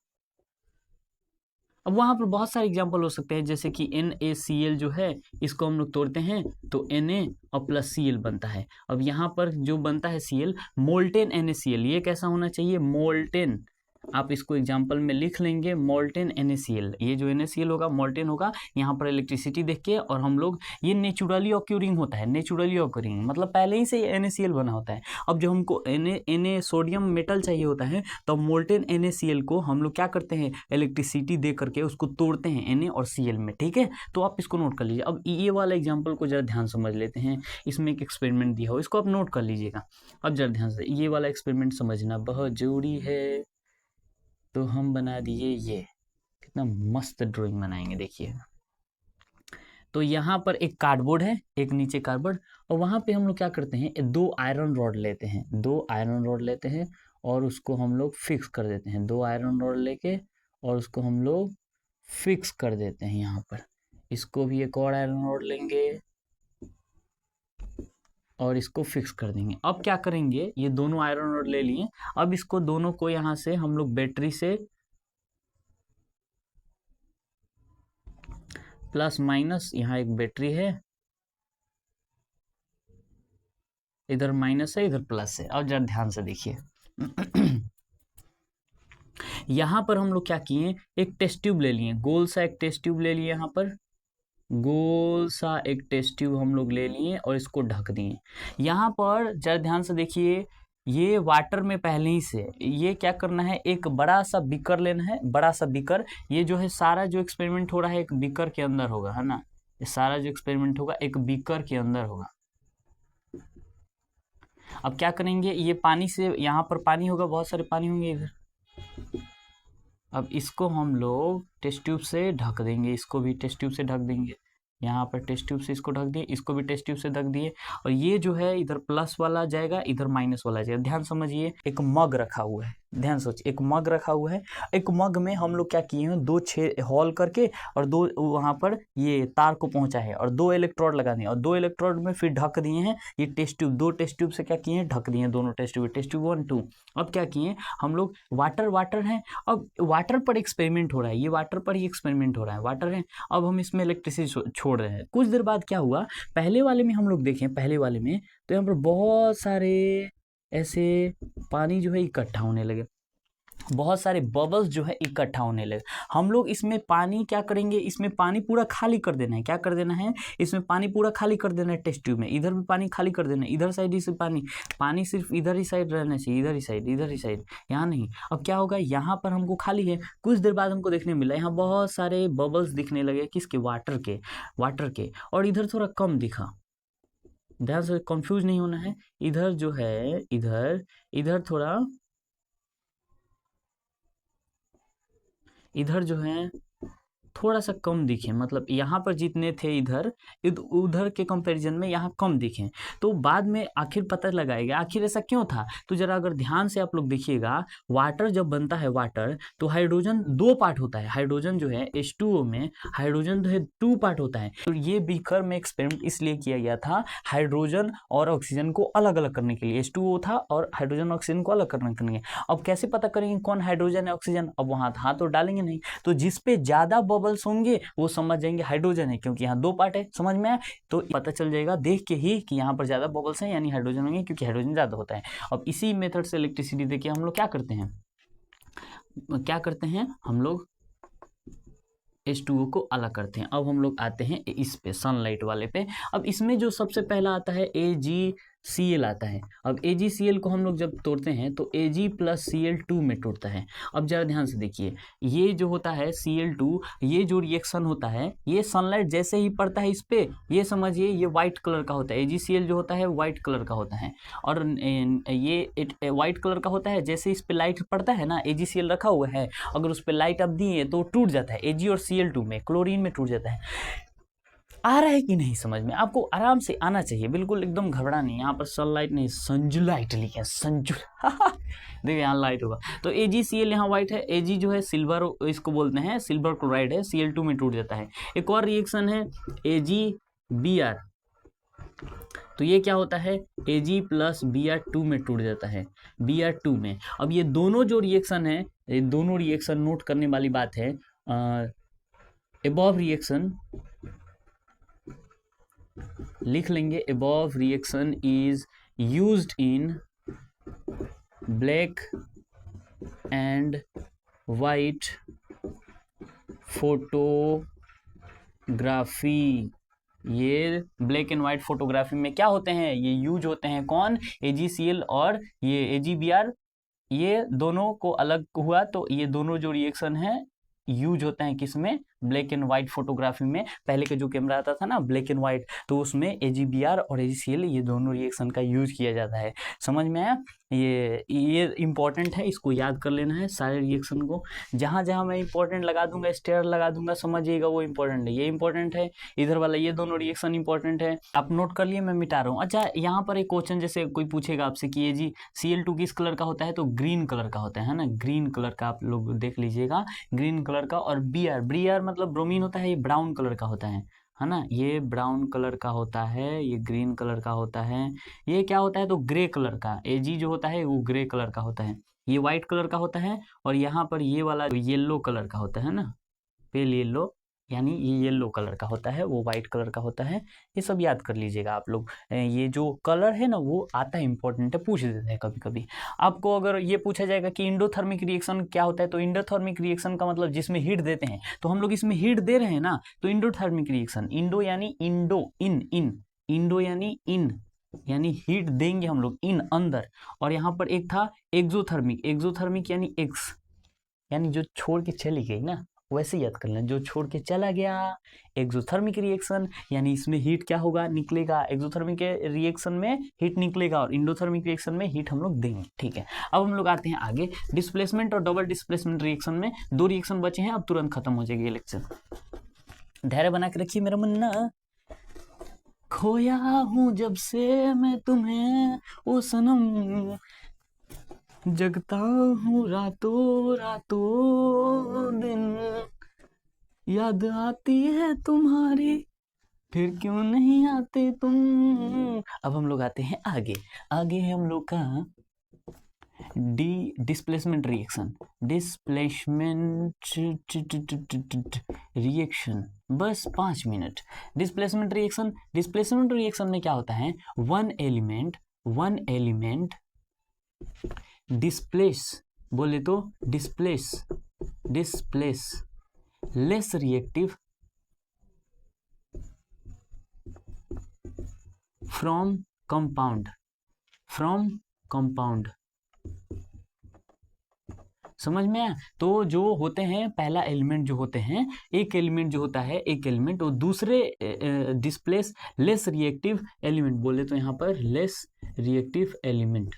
अब वहां पर बहुत सारे एग्जांपल हो सकते हैं, जैसे कि NaCl जो है इसको हम लोग तोड़ते हैं तो Na और प्लस Cl बनता है। अब यहाँ पर जो बनता है Cl, मोल्टेन NaCl, ये कैसा होना चाहिए? मोल्टेन। आप इसको एग्जाम्पल में लिख लेंगे, मोल्टेन NaCl। ये जो NaCl होगा मोल्टेन होगा। यहाँ पर इलेक्ट्रिसिटी देख के, और हम लोग ये नेचुरली ऑक्यूरिंग होता है, नेचुरली ऑक्यूरिंग मतलब पहले ही से NaCl बना होता है। अब जब हमको Na सोडियम मेटल चाहिए होता है तो मोल्टेन NaCl को हम लोग क्या करते हैं? इलेक्ट्रिसिटी दे करके उसको तोड़ते हैं Na और Cl में, ठीक है? तो आप इसको नोट कर लीजिए। अब ये वाला एग्जाम्पल को जरा ध्यान समझ लेते हैं। इसमें एक एक्सपेरिमेंट दिया हो, इसको आप नोट कर लीजिएगा। अब जरा ध्यान से ये वाला एक्सपेरिमेंट समझना बहुत जरूरी है। तो हम बना दिए ये, कितना मस्त ड्राइंग बनाएंगे देखिए। तो यहाँ पर एक कार्डबोर्ड है, एक नीचे कार्डबोर्ड, और वहाँ पे हम लोग क्या करते हैं, 2 आयरन रॉड लेते हैं, 2 आयरन रॉड लेते हैं और उसको हम लोग फिक्स कर देते हैं। 2 आयरन रॉड लेके और उसको हम लोग फिक्स कर देते हैं यहाँ पर। इसको भी एक और आयरन रॉड लेंगे और इसको फिक्स कर देंगे। अब क्या करेंगे, ये दोनों आयरन रॉड ले लिए, अब इसको दोनों को यहाँ से हम लोग बैटरी से प्लस माइनस, यहाँ एक बैटरी है, इधर माइनस है, इधर प्लस है। अब जरा ध्यान से देखिए यहां पर हम लोग क्या किए, एक टेस्ट ट्यूब ले लिए, गोल सा एक टेस्ट ट्यूब ले लिए, यहाँ पर गोल सा एक टेस्ट ट्यूब हम लोग ले लिए और इसको ढक दिए। यहाँ पर जरा ध्यान से देखिए, ये वाटर में पहले ही से ये क्या करना है, एक बड़ा सा बीकर लेना है, बड़ा सा बीकर। ये जो है सारा जो एक्सपेरिमेंट हो रहा है एक बीकर के अंदर होगा, है ना, ये सारा जो एक्सपेरिमेंट होगा एक बीकर के अंदर होगा। अब क्या करेंगे, ये पानी से, यहाँ पर पानी होगा, बहुत सारे पानी होंगे इधर। अब इसको हम लोग टेस्ट ट्यूब से ढक देंगे, इसको भी टेस्ट ट्यूब से ढक देंगे। यहाँ पर टेस्ट ट्यूब से इसको ढक दिए, इसको भी टेस्ट ट्यूब से ढक दिए, और ये जो है इधर प्लस वाला जाएगा, इधर माइनस वाला जाएगा। ध्यान समझिए, एक मग रखा हुआ है, ध्यान सोचिए, एक मग रखा हुआ है। एक मग में हम लोग क्या किए हैं, 2 छेद होल करके और 2 वहाँ पर ये तार को पहुंचा है और 2 इलेक्ट्रोड लगा दिए और 2 इलेक्ट्रोड में फिर ढक दिए हैं ये टेस्ट ट्यूब। 2 टेस्ट ट्यूब से क्या किए हैं, ढक दिए हैं दोनों टेस्ट ट्यूब, टेस्ट ट्यूब 1 2। अब क्या किए हम लोग, वाटर है, अब वाटर पर एक्सपेरिमेंट हो रहा है, ये वाटर पर ही एक्सपेरिमेंट हो रहा है, वाटर है। अब हम इसमें इलेक्ट्रिसिटी छोड़ रहे हैं। कुछ देर बाद क्या हुआ, पहले वाले में हम लोग देखें, पहले वाले में तो यहाँ पर बहुत सारे ऐसे पानी जो है इकट्ठा होने लगे, बहुत सारे बबल्स जो है इकट्ठा होने लगे। हम लोग इसमें पानी क्या करेंगे, इसमें पानी पूरा खाली कर देना है। क्या कर देना है, इसमें पानी पूरा खाली कर देना है टेस्ट ट्यूब में। इधर भी पानी खाली कर देना है, इधर साइड से पानी सिर्फ इधर ही साइड रहना चाहिए, इधर ही साइड, यहाँ नहीं। अब क्या होगा, यहाँ पर हमको खाली है। कुछ देर बाद हमको देखने मिला यहाँ बहुत सारे बबल्स दिखने लगे, किसके, वाटर के, और इधर थोड़ा कम दिखा। ध्यान से, कंफ्यूज नहीं होना है। इधर जो है, इधर थोड़ा, इधर जो है थोड़ा सा कम दिखे, मतलब यहाँ पर जितने थे इधर उधर के कंपैरिजन में यहाँ कम दिखे। तो बाद में आखिर पता लगाएगा आखिर ऐसा क्यों था। तो जरा अगर ध्यान से आप लोग देखिएगा, वाटर जब बनता है वाटर, तो हाइड्रोजन 2 पार्ट होता है। हाइड्रोजन जो है H2O में हाइड्रोजन जो है 2 पार्ट होता है। तो ये बीकर में एक्सपेरिमेंट इसलिए किया गया था, हाइड्रोजन और ऑक्सीजन को अलग अलग करने के लिए। H2O था और हाइड्रोजन ऑक्सीजन को अलग करने के लिए। अब कैसे पता करेंगे कौन हाइड्रोजन है ऑक्सीजन, अब वहां हाथ तो डालेंगे नहीं। तो जिसपे ज्यादा बबल्स होंगे वो समझ जाएंगे हाइड्रोजन है, क्योंकि यहाँ 2 पार्ट है, समझ में आया। तो पता चल जाएगा देख के ही कि यहाँ पर ज्यादा बबल्स हैं, यानी हाइड्रोजन होंगे, क्योंकि हाइड्रोजन ज्यादा होता है। अब इसी मेथड से इलेक्ट्रिसिटी देखिए हम लोग क्या करते हैं, हम लोग H2O को अलग करते हैं। अब हम लोग आते हैं इस पे, सनलाइट वाले पे। अब इसमें जो सबसे पहला आता है AgCl आता है। अब AgCl को हम लोग जब तोड़ते हैं तो Ag + Cl2 में टूटता है। अब जरा ध्यान से देखिए, ये जो होता है Cl2, ये जो रिएक्शन होता है, ये सनलाइट जैसे ही पड़ता है इस पे, ये समझिए ये व्हाइट कलर का होता है। AgCl जो होता है व्हाइट कलर का होता है, और ये व्हाइट कलर का होता है। जैसे इस पे लाइट पड़ता है ना, AgCl रखा हुआ है, अगर उस पे लाइट आप दिए तो टूट जाता है। Ag और Cl2 में, क्लोरीन में टूट जाता है। आ रहा है कि नहीं समझ में, आपको आराम से आना चाहिए, बिल्कुल एकदम घबरा नहीं। यहाँ पर सनलाइट नहीं, संजुलाइट लिखे हैं, संजु देखिए यहाँ लाइट होगा। तो AgCl यहाँ व्हाइट है, Ag जो है सिल्वर, इसको बोलते हैं सिल्वर क्लोराइड है, Cl2 में टूट जाता है। एक और रिएक्शन है AgBr, तो ये क्या होता है, Ag + Br2 में टूट जाता है, Br2 में। अब ये दोनों जो रिएक्शन है, ये दोनों रिएक्शन नोट करने वाली बात है। एबव रिएक्शन लिख लेंगे, above reaction is used in black and white photography. ये ब्लैक एंड वाइट फोटोग्राफी में क्या होते हैं, ये यूज होते हैं। कौन, AgCl और ये AgBr, ये दोनों को अलग हुआ तो ये दोनों जो रिएक्शन है यूज होता है किसमें, ब्लैक एंड व्हाइट फोटोग्राफी में पहले के जो कैमरा आता था ना ब्लैक एंड व्हाइट, तो उसमें AgBr और AgCl ये दोनों रिएक्शन का यूज किया जाता है। समझ में आया? ये इंपॉर्टेंट है, इसको याद कर लेना है सारे रिएक्शन को। जहाँ जहाँ मैं इंपॉर्टेंट लगा दूंगा, स्टेयर लगा दूंगा, समझिएगा वो इंपॉर्टेंट है, ये इंपॉर्टेंट है, इधर वाला ये दोनों रिएक्शन इंपॉर्टेंट है। आप नोट कर लिए, मैं मिटा रहा हूँ। अच्छा, यहाँ पर एक क्वेश्चन जैसे कोई पूछेगा आपसे कि ये जी Cl2 किस कलर का होता है, तो ग्रीन कलर का होता है ना, ग्रीन कलर का आप लोग देख लीजिएगा, ग्रीन कलर का। और Br मतलब ब्रोमीन होता है, ये ब्राउन कलर का होता है ना, ये ब्राउन कलर का होता है, ये ग्रीन कलर का होता है। ये क्या होता है, तो ग्रे कलर का, Ag जो होता है वो ग्रे कलर का होता है, ये व्हाइट कलर का होता है। और यहाँ पर ये वाला येलो कलर का होता है ना, पेल येलो, यानी ये येलो कलर का होता है, वो व्हाइट कलर का होता है। ये सब याद कर लीजिएगा आप लोग। ये जो कलर है ना वो आता है, इंपॉर्टेंट है, पूछ देते हैं कभी कभी आपको। अगर ये पूछा जाएगा कि इंडोथर्मिक रिएक्शन क्या होता है, तो इंडोथर्मिक रिएक्शन का मतलब जिसमें हीट देते हैं, तो हम लोग इसमें हीट दे रहे हैं ना, तो इंडोथर्मिक रिएक्शन। इंडो यानी इंडो, इंडो यानी इन, यानी हीट देंगे हम लोग इन, अंदर। और यहाँ पर एक था एक्सोथर्मिक यानी एक्स, यानी जो छोड़ के चली गई ना, वैसे याद कर लें, जो छोड़ के चला गया। एक्सोथर्मिक रिएक्शन यानी इसमें हीट क्या होगा, निकलेगा। एक्सोथर्मिक रिएक्शन में हीट निकलेगा और इंडोथर्मिक रिएक्शन में हीट हम लोग देंगे। ठीक है, अब हम लोग आते हैं आगे। डिस्प्लेसमेंट और डबल डिस्प्लेसमेंट रिएक्शन में 2 रिएक्शन बचे हैं, अब तुरंत खत्म हो जाएगी ये लेक्चर। धैर्य बना के रखिए मेरा मुन्ना। खोया हूं जब से मैं तुम्हें ओ सनम, जगता हूँ रातों रातों दिन, याद आती है तुम्हारी, फिर क्यों नहीं आते तुम। अब हम लोग आते हैं आगे। आगे है हम लोग का डिस्प्लेसमेंट रिएक्शन। बस 5 मिनट। डिस्प्लेसमेंट रिएक्शन में क्या होता है, वन एलिमेंट डिस्प्लेस, बोले तो displace less reactive from compound. समझ में आया? तो जो होते हैं, पहला एलिमेंट जो होते हैं, एक एलिमेंट और दूसरे डिस्प्लेस लेस रिएक्टिव एलिमेंट, बोले तो यहाँ पर लेस रिएक्टिव एलिमेंट।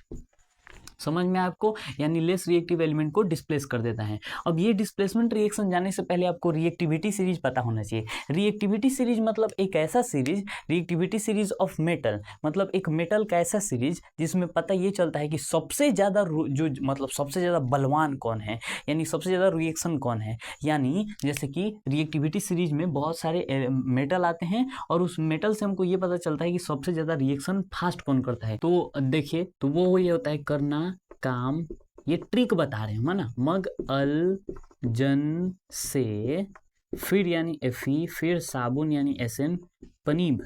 समझ में आपको, यानी लेस रिएक्टिव एलिमेंट को डिस्प्लेस कर देता है। अब ये डिस्प्लेसमेंट रिएक्शन जाने से पहले आपको रिएक्टिविटी सीरीज पता होना चाहिए। रिएक्टिविटी सीरीज मतलब एक ऐसा series, reactivity series of metal, मतलब एक मेटल का ऐसा सीरीज जिसमें पता ये चलता है कि सबसे ज़्यादा जो मतलब सबसे ज़्यादा बलवान कौन है, यानी सबसे ज़्यादा रिएक्शन कौन है। यानी जैसे कि रिएक्टिविटी सीरीज में बहुत सारे मेटल आते हैं और उस मेटल से हमको ये पता चलता है कि सबसे ज़्यादा रिएक्शन फास्ट कौन करता है। तो देखिए, तो वो ये होता है करना काम, ये ट्रिक बता रहे हैं ना, मग अल जन से, फिर यानी Fe, फिर साबुन यानी SN, पनीब,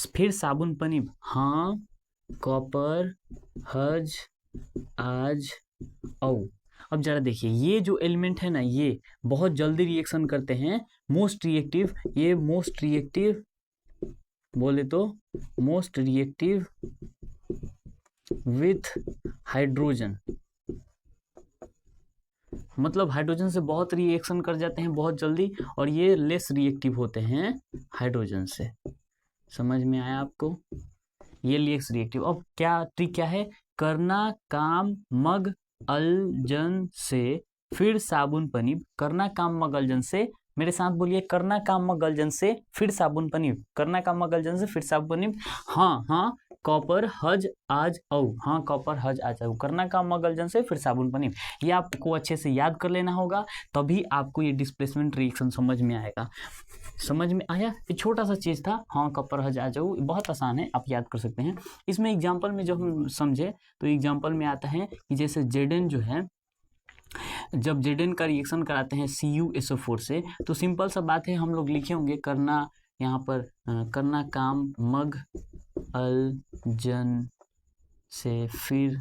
फिर साबुन पनीब, हाँ कॉपर हज आज औ। अब जरा देखिए, ये जो एलिमेंट है ना, ये बहुत जल्दी रिएक्शन करते हैं, मोस्ट रिएक्टिव, ये मोस्ट रिएक्टिव, बोले तो मोस्ट रिएक्टिव विथ हाइड्रोजन, मतलब हाइड्रोजन से बहुत रिएक्शन कर जाते हैं बहुत जल्दी, और ये लेस रिएक्टिव होते हैं हाइड्रोजन से। समझ में आया आपको, ये लेस रिएक्टिव। अब क्या ट्रिक क्या है, करना काम मग अल्जन से, फिर साबुन पनीब, करना काम मग अल्जन से, मेरे साथ बोलिए, करना काम मग अल्जन से फिर साबुन पनीब, करना काम मग अल्जन से फिर साबुन पनीब, हाँ कॉपर हज आज औ, हाँ कॉपर हज आज औ, करना काम मग अल्जन से फिर साबुन पनीब। ये आपको अच्छे से याद कर लेना होगा, तभी आपको ये डिस्प्लेसमेंट रिएक्शन समझ में आएगा। समझ में आया? ये छोटा सा चीज़ था, हाँ कॉपर हज आ जाओ, बहुत आसान है, आप याद कर सकते हैं। इसमें एग्जाम्पल में जब हम समझे तो एग्जाम्पल में आता है कि जैसे Zn जो है, जब Zn का रिएक्शन कराते हैं CuSO4 से, तो सिंपल सा बात है, हम लोग लिखे होंगे करना, यहाँ पर करना काम मग अल जन से फिर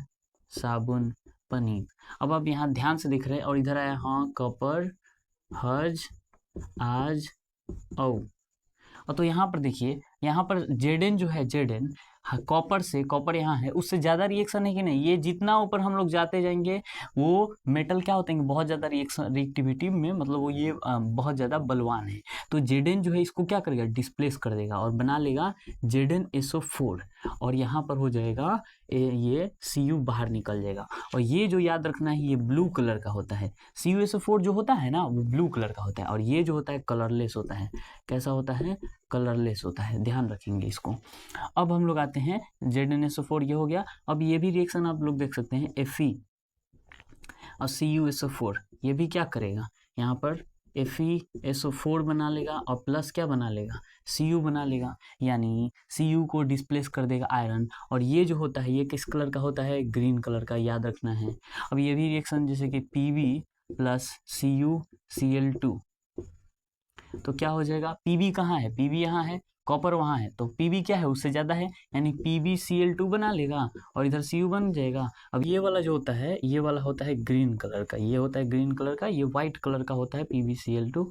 साबुन पनीब। अब आप यहाँ ध्यान से देख रहे हैं, और इधर आया हाँ कॉपर हज आज औ। और तो यहाँ पर देखिए, यहाँ पर Zn जो है Zn कॉपर से, कॉपर यहाँ है, उससे ज़्यादा रिएक्शन है कि नहीं, ये जितना ऊपर हम लोग जाते जाएंगे वो मेटल क्या होते हैं, बहुत ज़्यादा रिएक्टिविटी में, मतलब वो ये बहुत ज़्यादा बलवान है। तो Zn जो है इसको क्या करेगा, डिस्प्लेस कर देगा और बना लेगा ZnSO4 और यहाँ पर हो जाएगा ये Cu बाहर निकल जाएगा। और ये जो याद रखना है, ये ब्लू कलर का होता है। CuSO4 जो होता है ना वो ब्लू कलर का होता है और ये जो होता है कलरलेस होता है। कैसा होता है, कलरलेस होता है, ध्यान रखेंगे इसको। अब हम लोग आते हैं ZnSO4 ये हो गया। अब ये भी रिएक्शन आप लोग देख सकते हैं, Fe और CuSO4 ये भी क्या करेगा, यहाँ पर FeSO4 बना लेगा और प्लस क्या बना लेगा, Cu बना लेगा, यानी Cu को डिस्प्लेस कर देगा आयरन। और ये जो होता है ये किस कलर का होता है, ग्रीन कलर का, याद रखना है। अब ये भी रिएक्शन जैसे कि Pb प्लस CuCl2, तो क्या हो जाएगा, Pb कहाँ है, Pb यहाँ है, कॉपर वहाँ है, तो Pb क्या है, उससे ज़्यादा है, यानी PbCl2 बना लेगा और इधर Cu बन जाएगा। अब ये वाला जो होता है, ये वाला होता है ग्रीन कलर का, ये होता है ग्रीन कलर का, ये वाइट कलर का होता है PbCl2।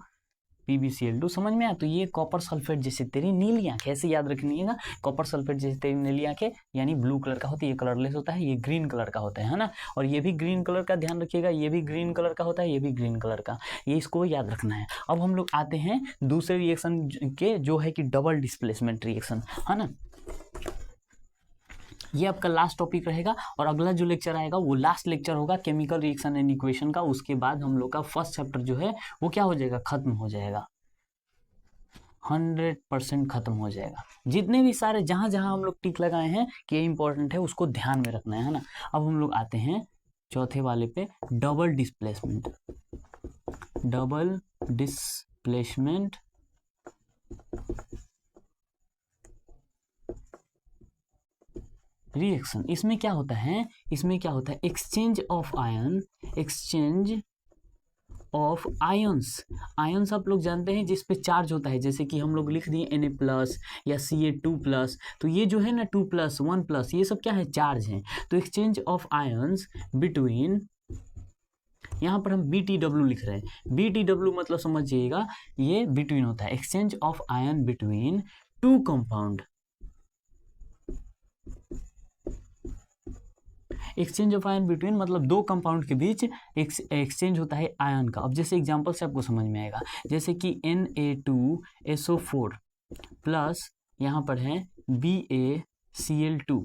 समझ में आया। तो ये कॉपर सल्फेट जैसे तेरी नीली आंखें, ऐसे याद रखनी है ना, कॉपर सल्फेट जैसे तेरी नीली आंखें, यानी ब्लू कलर का होता है, ये कलरलेस होता है, ये ग्रीन कलर का होता है ना। और ये भी ग्रीन कलर का, ध्यान रखिएगा, ये भी ग्रीन कलर का होता है, ये भी ग्रीन कलर का, ये इसको याद रखना है। अब हम लोग आते हैं दूसरे रिएक्शन के, जो है कि डबल डिस्प्लेसमेंट रिएक्शन, है ना। ये आपका लास्ट टॉपिक रहेगा और अगला जो लेक्चर आएगा वो लास्ट लेक्चर होगा केमिकल रिएक्शन एंड इक्वेशन का। उसके बाद हम लोग का फर्स्ट चैप्टर जो है वो क्या हो जाएगा, खत्म हो जाएगा, 100% खत्म हो जाएगा। जितने भी सारे जहां जहां हम लोग टिक लगाए हैं कि ये इंपॉर्टेंट है, उसको ध्यान में रखना है ना। अब हम लोग आते हैं चौथे वाले पे, double displacement. Double displacement reaction, इसमें क्या होता है, exchange of ion, exchange of ions. Ions आप लोग जानते हैं जिस पे चार्ज होता है, जैसे कि हम लोग लिख दिए Na+ या Ca2+, तो ये जो है ना 2+, 1+, ये सब क्या है, चार्ज है। तो एक्सचेंज ऑफ आयंस बिटवीन, यहाँ पर हम BTW लिख रहे हैं, BTW मतलब समझिएगा ये बिटवीन होता है, exchange of ion between two compound. Exchange of ion between मतलब दो कंपाउंड के बीच एक्सचेंज होता है आयन का। अब जैसे एग्जांपल से आपको समझ में आएगा, जैसे कि Na2SO4 प्लस यहाँ पर है BaCl2,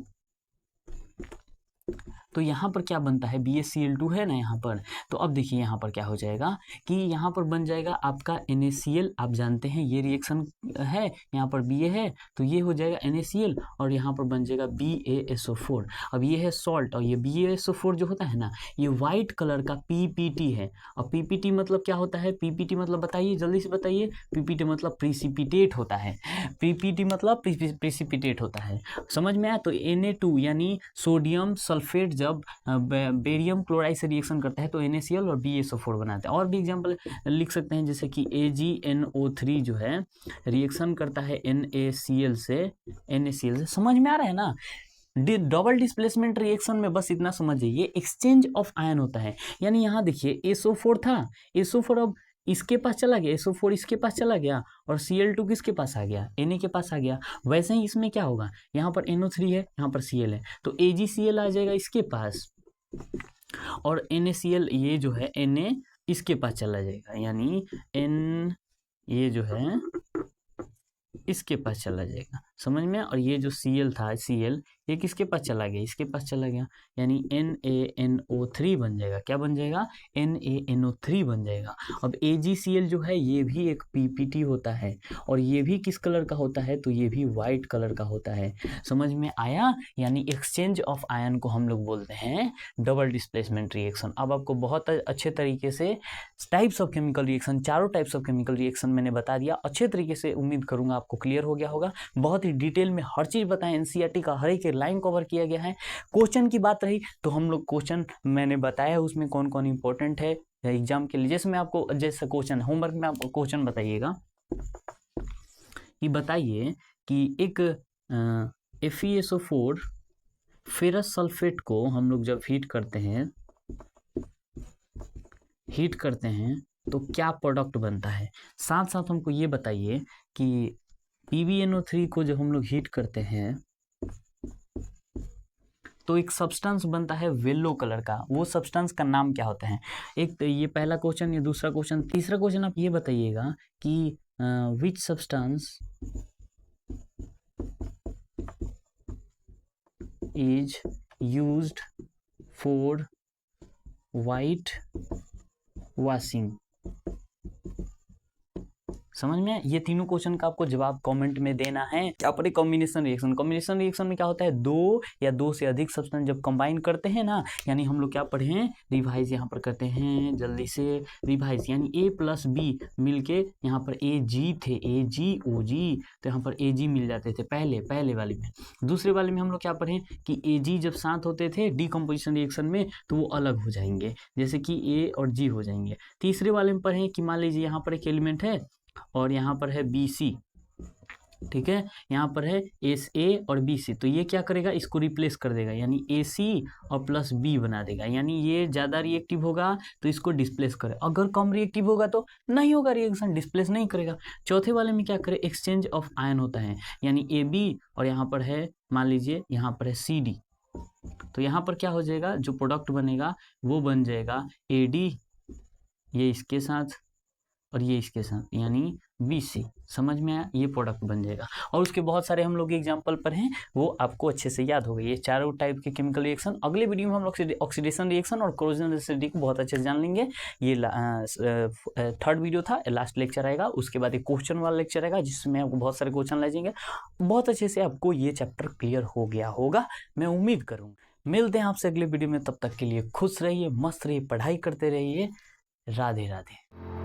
तो यहाँ पर क्या बनता है, BaCl2 है ना यहाँ पर। तो अब देखिए यहाँ पर क्या हो जाएगा कि यहाँ पर बन जाएगा आपका NaCl। आप जानते हैं ये रिएक्शन है, यहाँ पर Ba है तो ये हो जाएगा NaCl और यहाँ पर बन जाएगा BaSO4। अब ये है सॉल्ट और ये BaSO4 जो होता है ना, ये वाइट कलर का PPT है। और PPT मतलब क्या होता है, PPT मतलब बताइए, जल्दी से बताइए। PPT मतलब प्रिसिपिटेट होता है, PPT मतलब प्रिसिपिटेट होता है, समझ में आया। तो Na2 यानी सोडियम सल्फेट जब बेरियम क्लोराइड से रिएक्शन करता है तो NaCl और BaSO4 बनाते हैं। और भी एग्जांपल लिख सकते हैं, जैसे कि AgNO3 जो है रिएक्शन करता है NaCl से, समझ में आ रहा है ना। डबल डिस्प्लेसमेंट रिएक्शन में बस इतना समझिए, ये एक्सचेंज ऑफ आयन होता है। यानी यहाँ देखिए SO4 था, SO4 अब इसके पास चला गया, SO4 इसके पास चला गया और Cl2 किसके पास आ गया, Na के पास आ गया। वैसे ही इसमें क्या होगा, यहाँ पर NO3 है, यहाँ पर Cl है, तो AgCl आ जाएगा इसके पास और NaCl ये जो है Na इसके पास चला जाएगा, यानी N ये जो है इसके पास चला जाएगा, समझ में। और ये जो Cl था, Cl ये किसके पास चला गया, इसके पास चला गया, यानी NaNO3 बन जाएगा। क्या बन जाएगा, NaNO3 बन जाएगा। अब AgCl जो है ये भी एक PPT होता है और ये भी किस कलर का होता है, तो ये भी वाइट कलर का होता है, समझ में आया। यानी एक्सचेंज ऑफ आयन को हम लोग बोलते हैं डबल डिस्प्लेसमेंट रिएक्शन। अब आपको बहुत अच्छे तरीके से टाइप्स ऑफ केमिकल रिएक्शन, चारों टाइप्स ऑफ केमिकल रिएक्शन मैंने बता दिया अच्छे तरीके से, उम्मीद करूंगा आपको क्लियर हो गया होगा। बहुत ही डिटेल में हर चीज़ बताएं, NCERT का हर एक लाइन कवर किया गया है। क्वेश्चन की बात रही तो हम लोग क्वेश्चन मैंने बताया उसमें कौन कौन इंपॉर्टेंट है एग्जाम के लिए। जैसे मैं आपको, जैसे क्वेश्चन होमवर्क में आपको क्वेश्चन बताइएगा कि बताइए कि एक FeSO4 फेरस सल्फेट को हम लोग जब हीट करते हैं तो क्या प्रोडक्ट बनता है। साथ साथ हमको ये बताइए कि PbNO3 को जब हम लोग हीट करते हैं तो एक सब्सटेंस बनता है येलो कलर का। वो सब्सटेंस का नाम क्या होता है? एक तो ये पहला क्वेश्चन, ये दूसरा क्वेश्चन। तीसरा क्वेश्चन आप ये बताइएगा कि which substance is used for white washing. समझ में? ये तीनों क्वेश्चन का आपको जवाब कमेंट में देना है। यहाँ पर कॉम्बिनेशन रिएक्शन, कॉम्बिनेशन रिएक्शन में क्या होता है, दो या दो से अधिक सब्सटेंस जब कंबाइन करते हैं ना, यानी हम लोग क्या पढ़े हैं, रिवाइज यहाँ पर करते हैं जल्दी से रिवाइज, यानी A+B मिलके यहाँ पर AG थे, AgOG, तो यहाँ पर AG मिल जाते थे पहले वाले में। दूसरे वाले में हम लोग क्या पढ़े कि AG जब साथ होते थे डीकम्पोजिशन रिएक्शन में तो वो अलग हो जाएंगे, जैसे कि A और G हो जाएंगे। तीसरे वाले में पढ़े कि मान लीजिए यहाँ पर एक एलिमेंट है और यहाँ पर है BC, ठीक है, यहाँ पर है SA और BC, तो ये क्या करेगा, इसको रिप्लेस कर देगा, यानी AC और प्लस B बना देगा। यानी ये ज़्यादा रिएक्टिव होगा तो इसको डिस्प्लेस करे, अगर कम रिएक्टिव होगा तो नहीं होगा रिएक्शन, डिस्प्लेस नहीं करेगा। चौथे वाले में क्या करे, एक्सचेंज ऑफ आयन होता है, यानी AB और यहाँ पर है मान लीजिए यहाँ पर है CD, तो यहाँ पर क्या हो जाएगा, जो प्रोडक्ट बनेगा वो बन जाएगा AD, ये इसके साथ और ये इसके साथ, यानी BC। समझ में आया, ये प्रोडक्ट बन जाएगा। और उसके बहुत सारे हम लोग एग्जांपल पर हैं, वो आपको अच्छे से याद हो गए। ये चारों टाइप के केमिकल रिएक्शन अगले वीडियो में हम लोग ऑक्सीडेशन रिएक्शन और कोरोजन रेसिडिटी को बहुत अच्छे से जान लेंगे। ये थर्ड वीडियो था, लास्ट लेक्चर आएगा, उसके बाद एक क्वेश्चन वाला लेक्चर आएगा जिसमें आपको बहुत सारे क्वेश्चन ले जाएंगे। बहुत अच्छे से आपको ये चैप्टर क्लियर हो गया होगा, मैं उम्मीद करूँगा। मिलते हैं आपसे अगले वीडियो में, तब तक के लिए खुश रहिए, मस्त रहिए, पढ़ाई करते रहिए। राधे राधे।